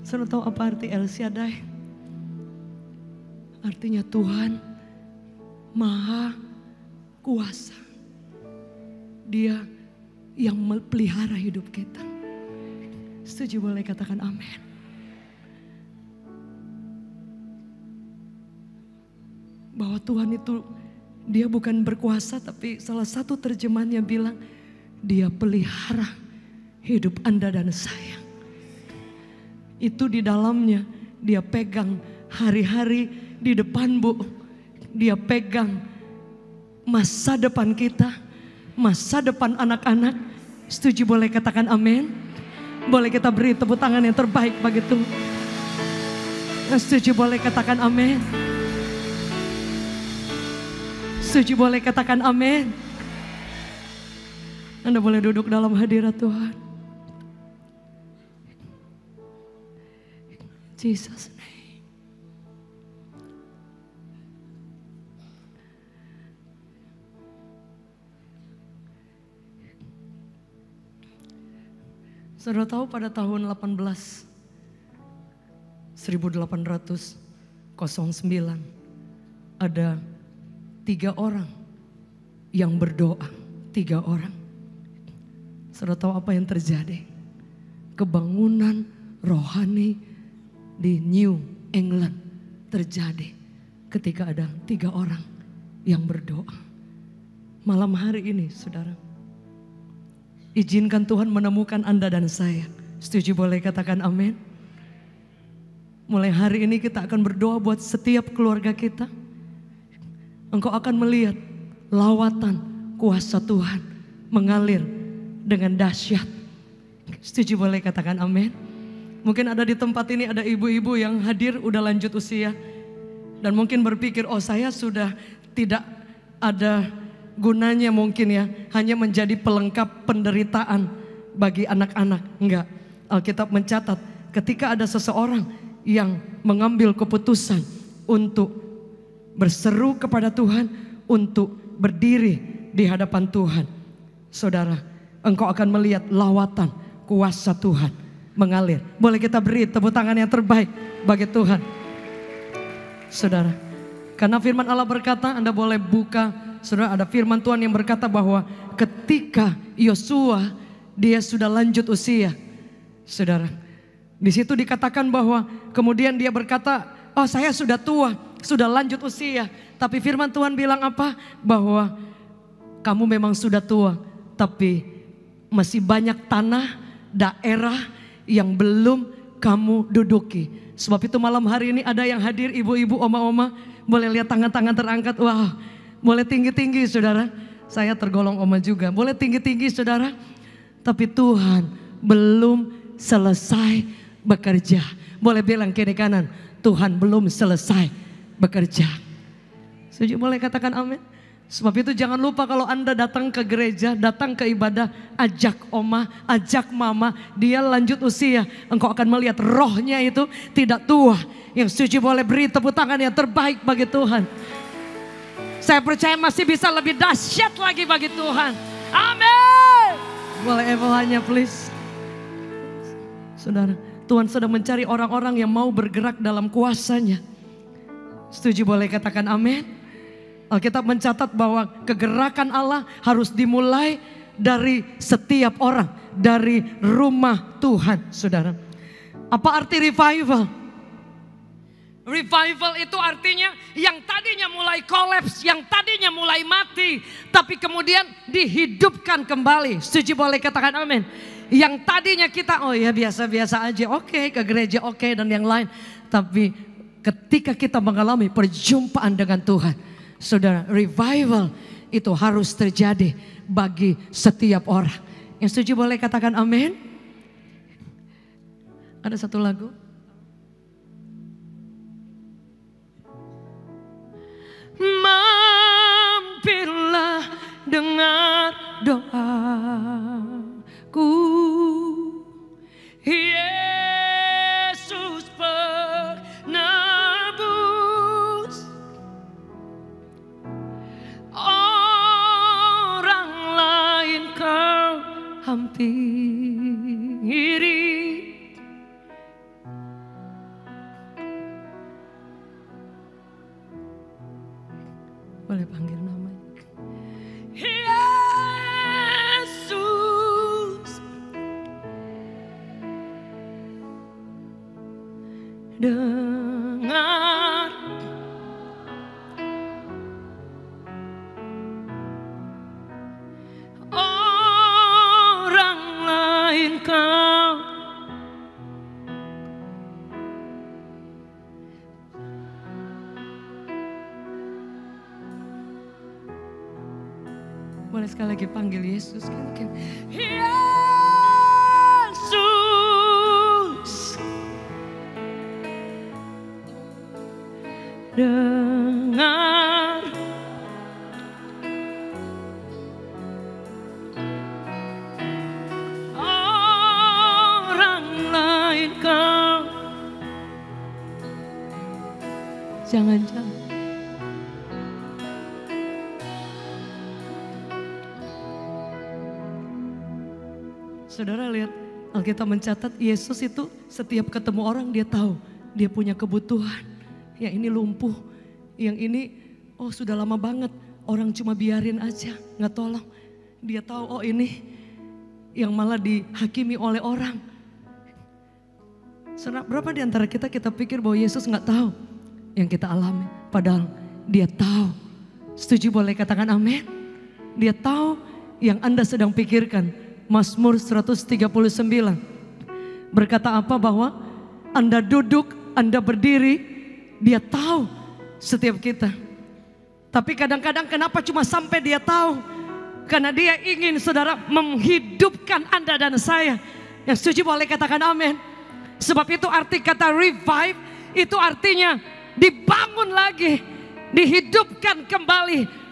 Saudara tahu apa arti El Shaddai? Artinya Tuhan Maha Kuasa. Dia yang melihara hidup kita. Setuju boleh katakan amin. Bahwa Tuhan itu dia bukan berkuasa, tapi salah satu terjemahannya bilang dia pelihara hidup Anda dan saya. Itu di dalamnya dia pegang hari-hari di depan, Bu. Dia pegang masa depan kita, masa depan anak-anak. Setuju boleh katakan amin. Boleh kita beri tepuk tangan yang terbaik bagi Tuhan. Setuju boleh katakan amin. Setuju boleh katakan amin. Anda boleh duduk dalam hadirat Tuhan. Jesus name. Saudara tahu pada tahun 1809 ada 3 orang yang berdoa, 3 orang. Saudara tahu apa yang terjadi? Kebangunan rohani di New England terjadi ketika ada 3 orang yang berdoa. Malam hari ini saudara, izinkan Tuhan menemukan Anda dan saya. Setuju boleh katakan amin. Mulai hari ini kita akan berdoa buat setiap keluarga kita. Engkau akan melihat lawatan kuasa Tuhan mengalir dengan dahsyat. Setuju boleh katakan amin. Mungkin ada di tempat ini ada ibu-ibu yang hadir udah lanjut usia. Dan mungkin berpikir, oh saya sudah tidak ada gunanya mungkin ya. Hanya menjadi pelengkap penderitaan bagi anak-anak. Enggak, Alkitab mencatat ketika ada seseorang yang mengambil keputusan untuk berseru kepada Tuhan, untuk berdiri di hadapan Tuhan. Saudara, engkau akan melihat lawatan kuasa Tuhan mengalir. Boleh kita beri tepuk tangan yang terbaik bagi Tuhan. Saudara, karena firman Allah berkata, Anda boleh buka, saudara, ada firman Tuhan yang berkata bahwa ketika Yosua dia sudah lanjut usia. Saudara, di situ dikatakan bahwa kemudian dia berkata, oh saya sudah tua, sudah lanjut usia. Tapi firman Tuhan bilang apa? Bahwa kamu memang sudah tua, tapi masih banyak tanah, daerah yang belum kamu duduki. Sebab itu malam hari ini ada yang hadir, ibu-ibu, oma-oma. Boleh lihat tangan-tangan terangkat. Wah, boleh tinggi-tinggi saudara. Saya tergolong oma juga. Boleh tinggi-tinggi saudara. Tapi Tuhan belum selesai bekerja. Boleh bilang kiri kanan, Tuhan belum selesai bekerja. Setuju boleh katakan amin. Sebab itu jangan lupa kalau Anda datang ke gereja, datang ke ibadah, ajak oma, ajak mama, dia lanjut usia. Engkau akan melihat rohnya itu tidak tua. Yang setuju boleh beri tepuk tangan yang terbaik bagi Tuhan. Saya percaya masih bisa lebih dahsyat lagi bagi Tuhan. Amin. Boleh evohanya please. Saudara, Tuhan sedang mencari orang-orang yang mau bergerak dalam kuasa-Nya. Setuju boleh katakan amin. Alkitab mencatat bahwa kegerakan Allah harus dimulai dari setiap orang, dari rumah Tuhan, saudara. Apa arti revival? Revival itu artinya yang tadinya mulai kolaps, yang tadinya mulai mati, tapi kemudian dihidupkan kembali. Setuju boleh katakan amin. Yang tadinya kita, oh ya biasa-biasa aja, oke, ke gereja oke, dan yang lain. Tapi ketika kita mengalami perjumpaan dengan Tuhan, saudara, revival itu harus terjadi bagi setiap orang. Yang setuju boleh katakan amin. Ada satu lagu. Mampirlah dengar doaku, Yesus penebus. Orang lain kau hampiri, boleh panggil namanya Yesus. Dengar orang lain kau. Boleh sekali lagi panggil Yesus. Yesus. Dengar orang lain kau. Jangan-jangan saudara lihat, Alkitab mencatat Yesus itu setiap ketemu orang dia tahu dia punya kebutuhan. Yang ini lumpuh, yang ini oh sudah lama banget orang cuma biarin aja nggak tolong. Dia tahu oh ini yang malah dihakimi oleh orang. Saudara, berapa di antara kita pikir bahwa Yesus nggak tahu yang kita alami, padahal dia tahu. Setuju boleh katakan amin. Dia tahu yang Anda sedang pikirkan. Mazmur 139 berkata apa? Bahwa Anda duduk, Anda berdiri, dia tahu setiap kita. Tapi kadang-kadang kenapa cuma sampai dia tahu? Karena dia ingin saudara menghidupkan Anda dan saya. Yang setuju boleh katakan amin. Sebab itu arti kata revive itu artinya dibangun lagi, dihidupkan kembali.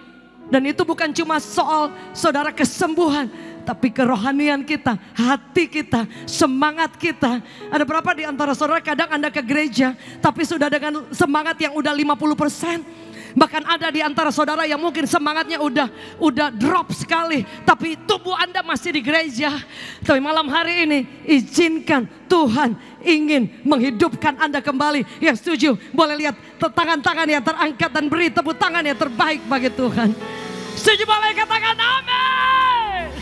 Dan itu bukan cuma soal saudara kesembuhan, tapi kerohanian kita, hati kita, semangat kita. Ada berapa di antara saudara kadang Anda ke gereja tapi sudah dengan semangat yang udah 50%. Bahkan ada di antara saudara yang mungkin semangatnya udah drop sekali, tapi tubuh Anda masih di gereja. Tapi malam hari ini izinkan Tuhan ingin menghidupkan Anda kembali. Yang setuju boleh lihat tangan-tangan yang terangkat dan beri tepuk tangan yang terbaik bagi Tuhan. Setuju boleh katakan amin.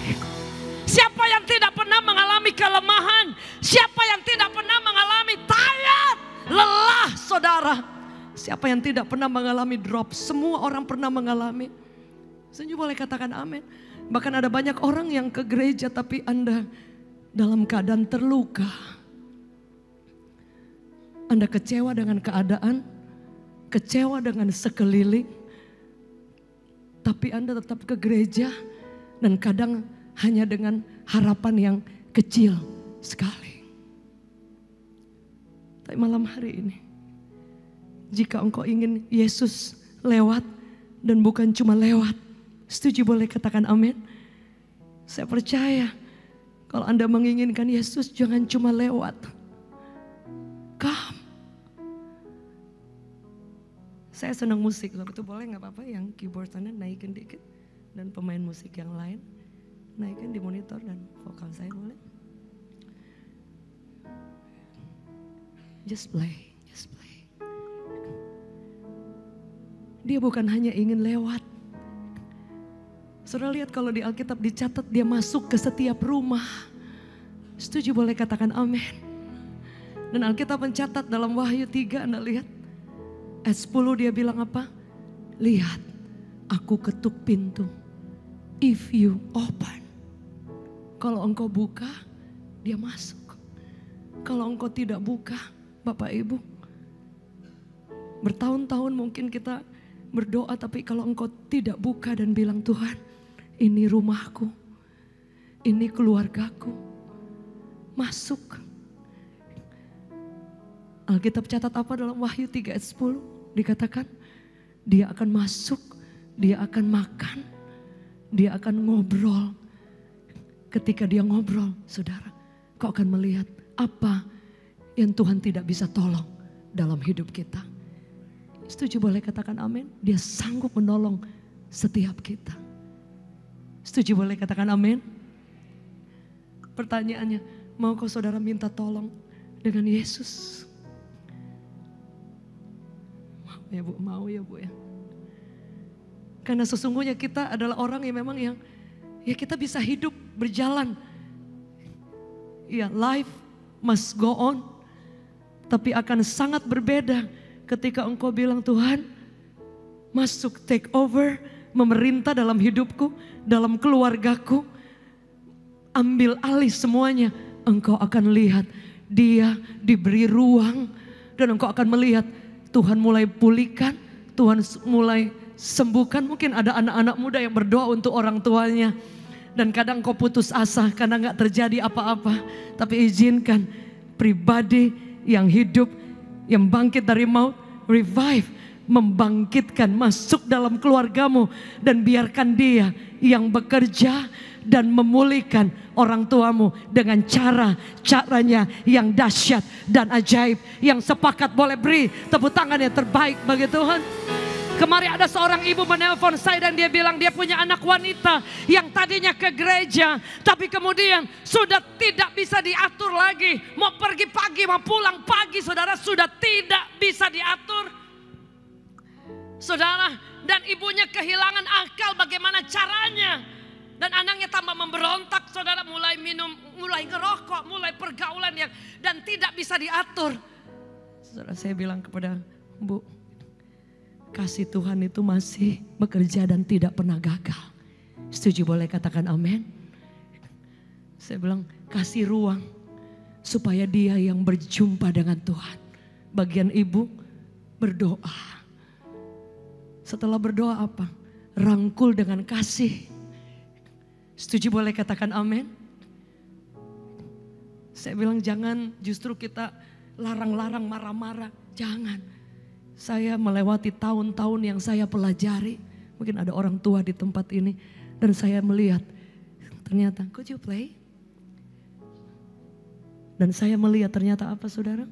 Siapa yang tidak pernah mengalami kelemahan? Siapa yang tidak pernah mengalami tired, lelah saudara? Siapa yang tidak pernah mengalami drop? Semua orang pernah mengalami. Setuju boleh katakan amin. Bahkan ada banyak orang yang ke gereja tapi Anda dalam keadaan terluka. Anda kecewa dengan keadaan, kecewa dengan sekeliling. Tapi Anda tetap ke gereja dan kadang hanya dengan harapan yang kecil sekali. Tapi malam hari ini, jika engkau ingin Yesus lewat dan bukan cuma lewat, setuju boleh katakan amin. Saya percaya kalau Anda menginginkan Yesus jangan cuma lewat. Come. Saya senang musik, kalau itu boleh nggak apa-apa yang keyboard sana naikin dikit. Dan pemain musik yang lain. naikkan di monitor dan vokal saya boleh. Just play, just play. Dia bukan hanya ingin lewat. Saudara lihat kalau di Alkitab dicatat dia masuk ke setiap rumah. Setuju boleh katakan amin. Dan Alkitab mencatat dalam Wahyu 3, Anda lihat. Ayat 10 dia bilang apa? Lihat, aku ketuk pintu. If you open. Kalau engkau buka, dia masuk. Kalau engkau tidak buka, Bapak Ibu. Bertahun-tahun mungkin kita berdoa, tapi kalau engkau tidak buka dan bilang, Tuhan, ini rumahku, ini keluargaku, masuk. Alkitab catat apa dalam Wahyu 3 ayat 10? Dikatakan, dia akan masuk, dia akan makan, dia akan ngobrol. Ketika dia ngobrol, saudara, kau akan melihat apa yang Tuhan tidak bisa tolong dalam hidup kita. Setuju boleh katakan amin? Dia sanggup menolong setiap kita. Setuju boleh katakan amin? Pertanyaannya, mau kau saudara minta tolong dengan Yesus? Mau ya Bu ya. Karena sesungguhnya kita adalah orang yang memang ya kita bisa hidup berjalan. Ya, life must go on. Tapi akan sangat berbeda ketika engkau bilang, Tuhan, masuk, take over, memerintah dalam hidupku, dalam keluargaku. Ambil alih semuanya. Engkau akan lihat dia diberi ruang. Dan engkau akan melihat Tuhan mulai pulihkan, Tuhan mulai sembuhkan. Mungkin ada anak-anak muda yang berdoa untuk orang tuanya. Dan kadang kau putus asa karena gak terjadi apa-apa. Tapi izinkan pribadi yang hidup, yang bangkit dari maut, revive, membangkitkan, masuk dalam keluargamu. Dan biarkan dia yang bekerja dan memulihkan orang tuamu dengan caranya yang dahsyat dan ajaib. Yang sepakat boleh beri tepuk tangan yang terbaik bagi Tuhan. Kemarin ada seorang ibu menelpon saya dan dia bilang dia punya anak wanita yang tadinya ke gereja. Tapi kemudian sudah tidak bisa diatur lagi. Mau pergi pagi, mau pulang pagi, saudara, sudah tidak bisa diatur. Saudara, dan ibunya kehilangan akal bagaimana caranya. Dan anaknya tambah memberontak, saudara, mulai minum, mulai ngerokok, mulai pergaulan yang dan tidak bisa diatur. Saudara, saya bilang kepada Bu, kasih Tuhan itu masih bekerja dan tidak pernah gagal. Setuju boleh katakan amin? Saya bilang kasih ruang supaya dia yang berjumpa dengan Tuhan. Bagian ibu berdoa. Setelah berdoa apa? Rangkul dengan kasih. Setuju boleh katakan amin? Saya bilang jangan justru kita larang-larang marah-marah. Jangan. Saya melewati tahun-tahun yang saya pelajari. Mungkin ada orang tua di tempat ini. Dan saya melihat. Ternyata, could you play? Dan saya melihat ternyata apa saudara?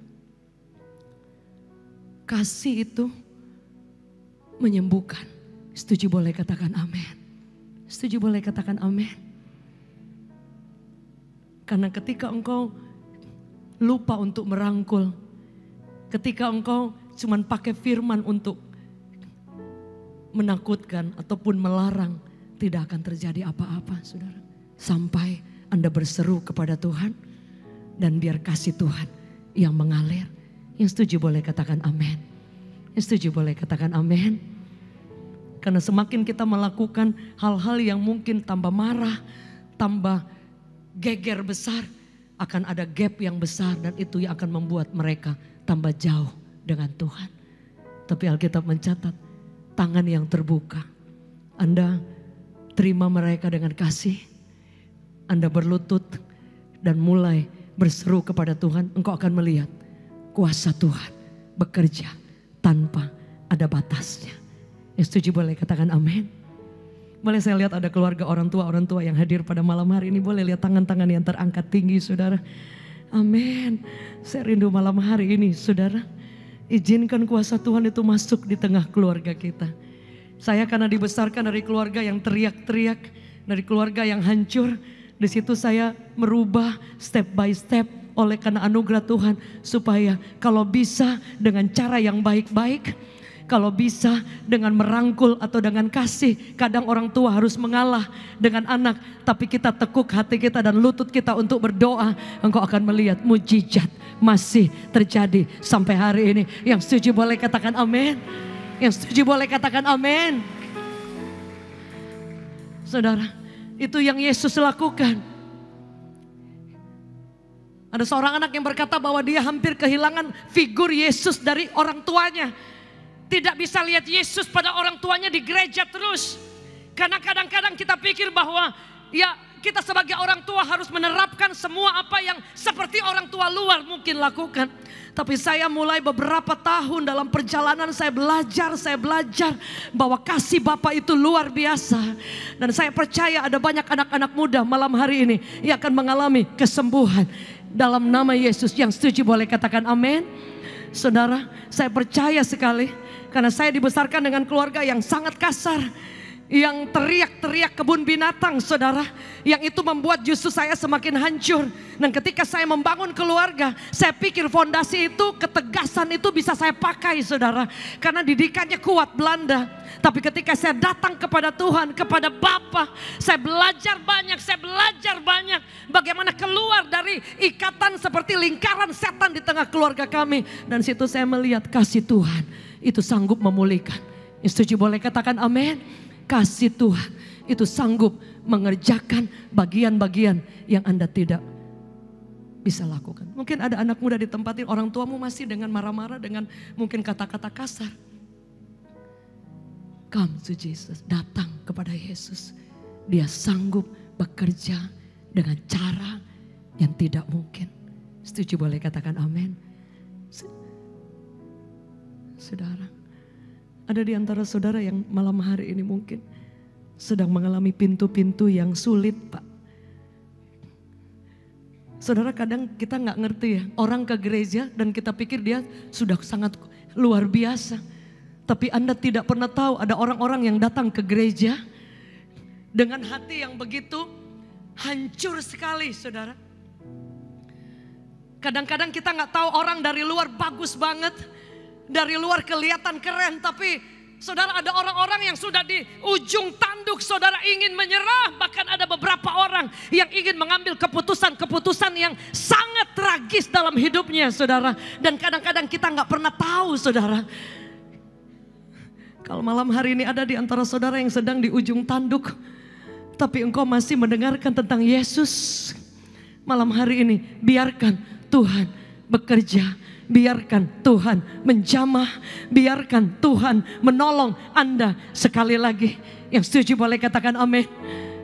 Kasih itu menyembuhkan. Setuju boleh katakan amin. Setuju boleh katakan amin. Karena ketika engkau lupa untuk merangkul. Ketika engkau cuman pakai firman untuk menakutkan ataupun melarang, tidak akan terjadi apa-apa saudara. Sampai Anda berseru kepada Tuhan dan biar kasih Tuhan yang mengalir. Yang setuju boleh katakan amin. Yang setuju boleh katakan amin. Karena semakin kita melakukan hal-hal yang mungkin tambah marah, tambah geger besar, akan ada gap yang besar dan itu yang akan membuat mereka tambah jauh dengan Tuhan. Tapi Alkitab mencatat tangan yang terbuka. Anda terima mereka dengan kasih. Anda berlutut dan mulai berseru kepada Tuhan. Engkau akan melihat kuasa Tuhan bekerja tanpa ada batasnya. Yang setuju boleh katakan amin. Boleh saya lihat ada keluarga orang tua yang hadir pada malam hari ini. Boleh lihat tangan-tangan yang terangkat tinggi saudara. Amin. Saya rindu malam hari ini saudara. Izinkan kuasa Tuhan itu masuk di tengah keluarga kita. Saya karena dibesarkan dari keluarga yang teriak-teriak. Dari keluarga yang hancur, di situ saya merubah step by step oleh karena anugerah Tuhan. Supaya kalau bisa dengan cara yang baik-baik, kalau bisa dengan merangkul atau dengan kasih. Kadang orang tua harus mengalah dengan anak, tapi kita tekuk hati kita dan lutut kita untuk berdoa. Engkau akan melihat mujizat masih terjadi sampai hari ini. Yang setuju boleh katakan amin. Yang setuju boleh katakan amin. Saudara, itu yang Yesus lakukan. Ada seorang anak yang berkata bahwa dia hampir kehilangan figur Yesus dari orang tuanya. Tidak bisa lihat Yesus pada orang tuanya di gereja terus. Karena kadang-kadang kita pikir bahwa ya kita sebagai orang tua harus menerapkan semua apa yang seperti orang tua luar mungkin lakukan. Tapi saya mulai beberapa tahun dalam perjalanan saya belajar bahwa kasih Bapa itu luar biasa. Dan saya percaya ada banyak anak-anak muda malam hari ini yang akan mengalami kesembuhan dalam nama Yesus. Yang setuju boleh katakan amin. Saudara, saya percaya sekali karena saya dibesarkan dengan keluarga yang sangat kasar. Yang teriak-teriak kebun binatang, saudara. Yang itu membuat justru saya semakin hancur. Dan ketika saya membangun keluarga, saya pikir fondasi itu, ketegasan itu bisa saya pakai, saudara. Karena didikannya kuat Belanda. Tapi ketika saya datang kepada Tuhan, kepada Bapa, saya belajar banyak. Bagaimana keluar dari ikatan seperti lingkaran setan di tengah keluarga kami. Dan situ saya melihat kasih Tuhan itu sanggup memulihkan. Setuju boleh katakan amin. Kasih Tuhan itu sanggup mengerjakan bagian-bagian yang Anda tidak bisa lakukan. Mungkin ada anak muda di tempat ini, orang tuamu masih dengan marah-marah, dengan mungkin kata-kata kasar. Come to Jesus, datang kepada Yesus. Dia sanggup bekerja dengan cara yang tidak mungkin. Setuju boleh katakan amin. Saudara, ada di antara saudara yang malam hari ini mungkin sedang mengalami pintu-pintu yang sulit, Pak. Saudara, kadang kita gak ngerti ya, orang ke gereja dan kita pikir dia sudah sangat luar biasa. Tapi Anda tidak pernah tahu ada orang-orang yang datang ke gereja dengan hati yang begitu hancur sekali, saudara. Kadang-kadang kita gak tahu orang dari luar bagus banget. Dari luar kelihatan keren, tapi saudara ada orang-orang yang sudah di ujung tanduk, saudara ingin menyerah. Bahkan ada beberapa orang yang ingin mengambil keputusan-keputusan yang sangat tragis dalam hidupnya, saudara. Dan kadang-kadang kita nggak pernah tahu, saudara. Kalau malam hari ini ada di antara saudara yang sedang di ujung tanduk, tapi engkau masih mendengarkan tentang Yesus. Malam hari ini biarkan Tuhan bekerja. Biarkan Tuhan menjamah, biarkan Tuhan menolong Anda sekali lagi. Yang setuju boleh katakan amin.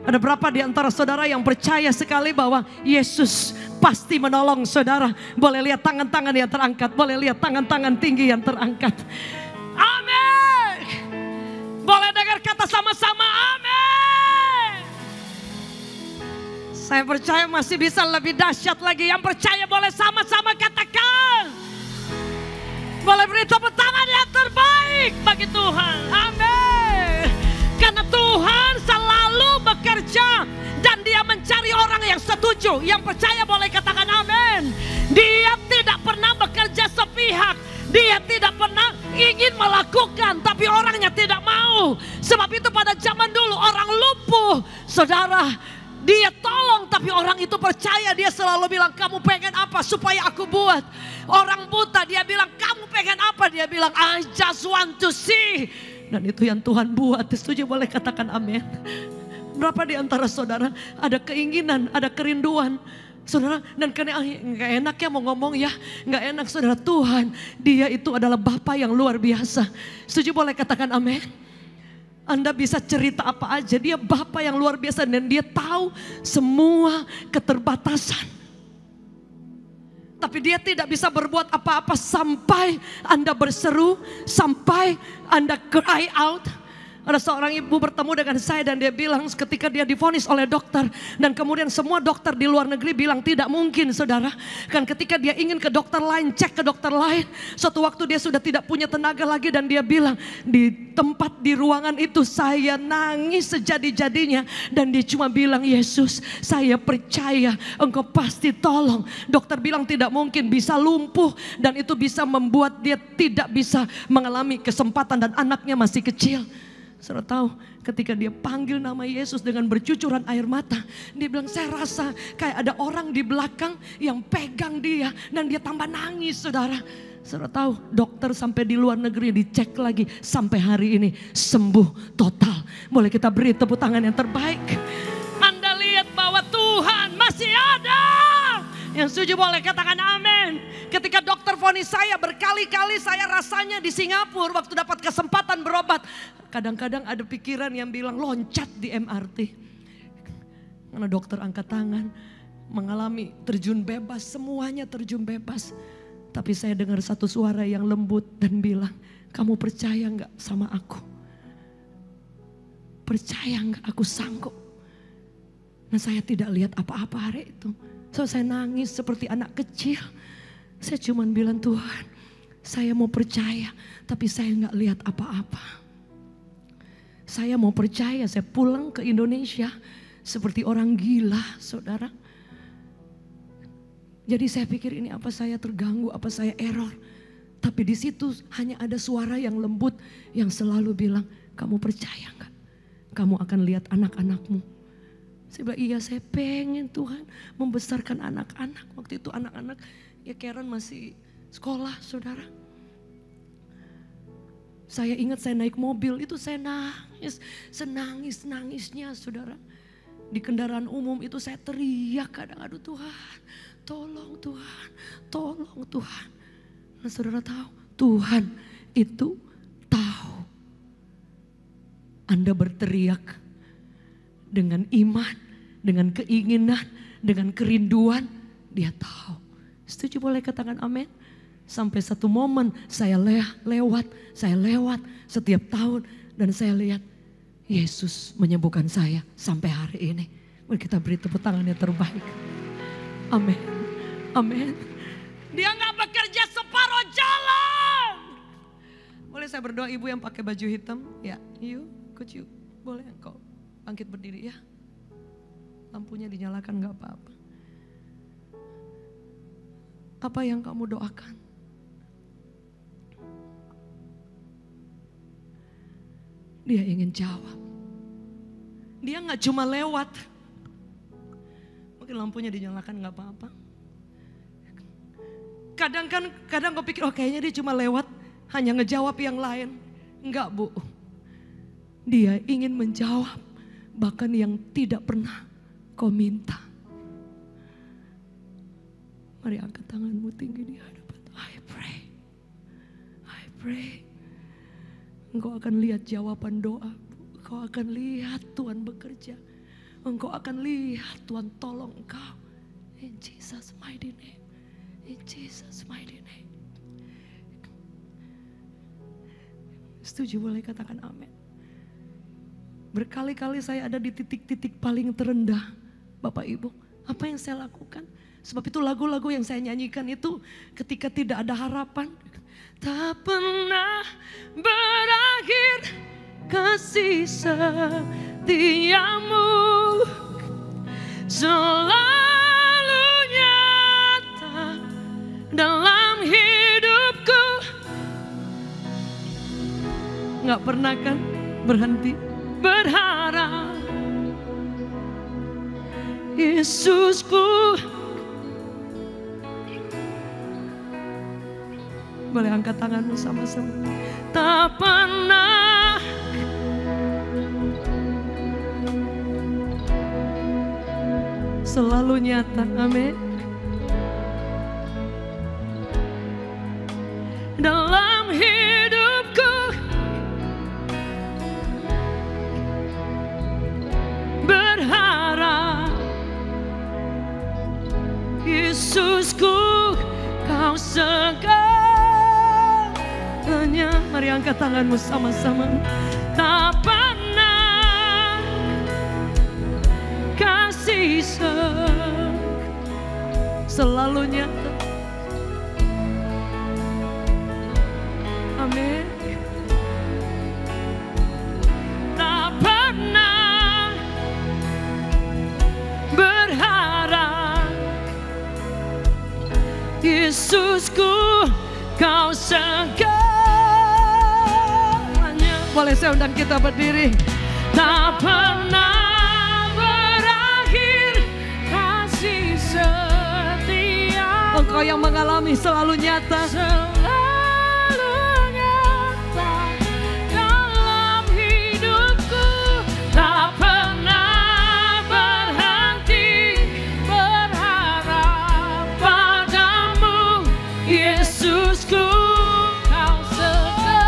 Ada berapa di antara saudara yang percaya sekali bahwa Yesus pasti menolong saudara? Boleh lihat tangan-tangan yang terangkat, boleh lihat tangan-tangan tinggi yang terangkat. Amin. Boleh dengar kata sama-sama amin. Saya percaya masih bisa lebih dahsyat lagi. Yang percaya boleh sama-sama katakan. Boleh beri tepuk tangan yang terbaik bagi Tuhan. Amin. Karena Tuhan selalu bekerja dan Dia mencari orang yang setuju. Yang percaya boleh katakan amin. Dia tidak pernah bekerja sepihak. Dia tidak pernah ingin melakukan tapi orangnya tidak mau. Sebab itu pada zaman dulu orang lumpuh, saudara, dia tolong tapi orang itu percaya. Dia selalu bilang, kamu pengen apa supaya aku buat. Orang buta dia bilang, kamu pengen apa? Dia bilang, I just want to see. Dan itu yang Tuhan buat. Setuju boleh katakan amin. Berapa di antara saudara ada keinginan, ada kerinduan, saudara, dan karena gak enak ya mau ngomong ya, gak enak saudara. Tuhan, Dia itu adalah Bapa yang luar biasa. Setuju boleh katakan amin. Anda bisa cerita apa aja, Dia Bapa yang luar biasa dan Dia tahu semua keterbatasan. Tapi Dia tidak bisa berbuat apa-apa sampai Anda berseru, sampai Anda cry out. Ada seorang ibu bertemu dengan saya dan dia bilang ketika dia divonis oleh dokter. Dan kemudian semua dokter di luar negeri bilang tidak mungkin saudara. Kan ketika dia ingin ke dokter lain, cek ke dokter lain. Suatu waktu dia sudah tidak punya tenaga lagi dan dia bilang di tempat di ruangan itu saya nangis sejadi-jadinya. Dan dia cuma bilang, Yesus saya percaya engkau pasti tolong. Dokter bilang tidak mungkin, bisa lumpuh. Dan itu bisa membuat dia tidak bisa mengalami kesempatan dan anaknya masih kecil. Saudara tahu ketika dia panggil nama Yesus dengan bercucuran air mata. Dia bilang saya rasa kayak ada orang di belakang yang pegang dia. Dan dia tambah nangis saudara. Saudara tahu dokter sampai di luar negeri dicek lagi. Sampai hari ini sembuh total. Boleh kita beri tepuk tangan yang terbaik. Anda lihat bahwa Tuhan masih ada. Yang setuju boleh katakan amin. Ketika dokter vonis saya berkali-kali saya rasanya di Singapura waktu dapat kesempatan berobat. Kadang-kadang ada pikiran yang bilang loncat di MRT. Karena dokter angkat tangan mengalami terjun bebas, semuanya terjun bebas. Tapi saya dengar satu suara yang lembut dan bilang, kamu percaya enggak sama aku? Percaya enggak aku sanggup? Nah saya tidak lihat apa-apa hari itu. So, saya nangis seperti anak kecil. Saya cuma bilang Tuhan, saya mau percaya tapi saya enggak lihat apa-apa. Saya mau percaya, saya pulang ke Indonesia seperti orang gila saudara. Jadi saya pikir ini apa saya terganggu, apa saya error. Tapi di situ hanya ada suara yang lembut yang selalu bilang, kamu percaya enggak? Kamu akan lihat anak-anakmu. Saya bilang iya saya pengen Tuhan membesarkan anak-anak. Waktu itu anak-anak ya Karen masih sekolah saudara. Saya ingat saya naik mobil itu saya nangis. Senangis-nangisnya saudara. Di kendaraan umum itu saya teriak kadang, aduh Tuhan. Tolong Tuhan, tolong Tuhan. Nah saudara tahu Tuhan itu tahu. Anda berteriak dengan iman, dengan keinginan, dengan kerinduan. Dia tahu. Setuju boleh katakan amin? Sampai satu momen saya lewat setiap tahun. Dan saya lihat Yesus menyembuhkan saya sampai hari ini. Mari kita beri tepuk tangan yang terbaik. Amin. Amin. Dia gak bekerja separuh jalan. Boleh saya berdoa ibu yang pakai baju hitam? Ya, could you boleh engkau bangkit berdiri ya. Lampunya dinyalakan gak apa-apa. Apa yang kamu doakan? Dia ingin jawab. Dia gak cuma lewat. Mungkin lampunya dinyalakan gak apa-apa. Kadang kau pikir oh kayaknya dia cuma lewat. Hanya ngejawab yang lain. Enggak bu. Dia ingin menjawab. Bahkan yang tidak pernah kau minta. Mari angkat tanganmu tinggi di hadapan. I pray. Engkau akan lihat jawaban doa. Engkau akan lihat Tuhan bekerja. Engkau akan lihat Tuhan tolong engkau. In Jesus mighty name. In Jesus mighty name. Setuju boleh katakan amin. Berkali-kali saya ada di titik-titik paling terendah. Bapak Ibu, apa yang saya lakukan? Sebab itu lagu-lagu yang saya nyanyikan itu ketika tidak ada harapan. Tak pernah berakhir kasih setiamu. Selalu nyata dalam hidupku. Gak pernah kan berhenti berharap. Yesusku. Boleh angkat tanganmu sama-sama. Tak pernah selalu nyata. Amin. Dalam hidupku berharap. Yesusku kau segalanya. Mari angkat tanganmu sama-sama. Tak selalu nyata. Amin. Tak pernah berharap, Yesusku, kau segalanya. Boleh saya undang kita berdiri. Tak pernah berakhir kasih setia. Engkau yang mengalami selalu nyata. Selalu nyata dalam hidupku. Tak pernah berhenti berharap padamu, Yesusku. Kau segalanya.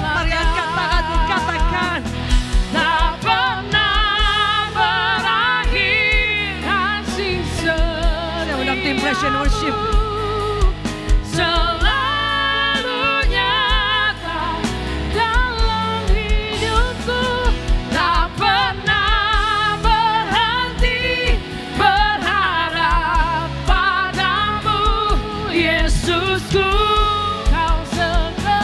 Mari angkat tanganmu, katakan. Tak pernah berakhir kasih Saya undang tim Praise and Worship. selalu nyata dalam hidupku. Tak pernah berhenti berharap padamu, Yesusku. Kau segalanya.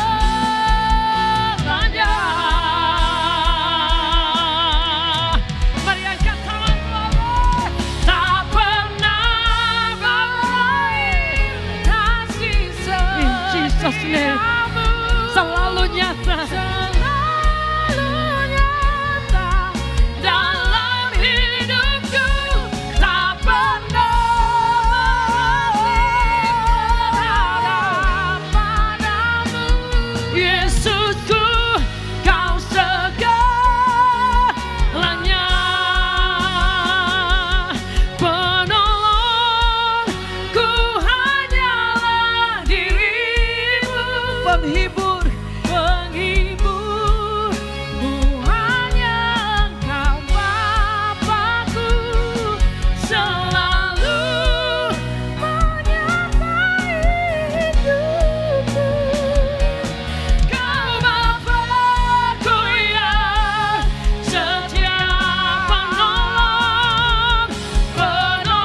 Mari angkat tanganmu. Tak pernah berakhir kasih In Jesus' name. setiamu. Selalu nyata. Selalu nyata dalam hidupku. Tak pernah berharap padamu, Yesusku. Kau segalanya. Penolongku hanyalah dirimu. Penghibur. Penghiburku hanya Engkau, Bapakku. Selalu menyertai hidupku. Kau Bapakku yang setia, penolong. Penolongku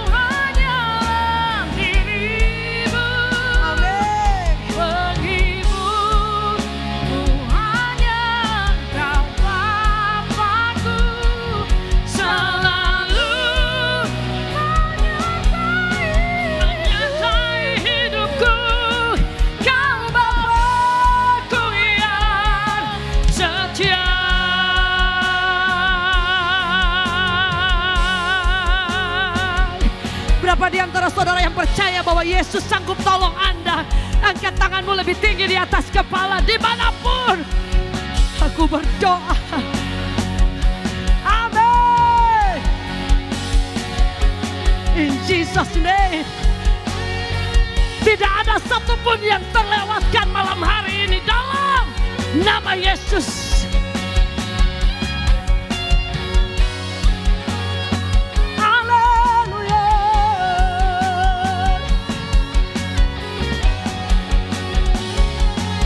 hanyalah dirimu. Penghiburku hanya Engkau, Bapakku. Selalu menyertai hidupku. Kau Bapakku yang setia. Berapa di antara saudara yang percaya bahwa Yesus sanggup tolong Anda? Angkat tanganmu lebih tinggi di atas kepala dimanapun. Aku berdoa. Amin. In Jesus' name. Tidak ada satupun yang terlewatkan malam hari ini dalam nama Yesus. Haleluya.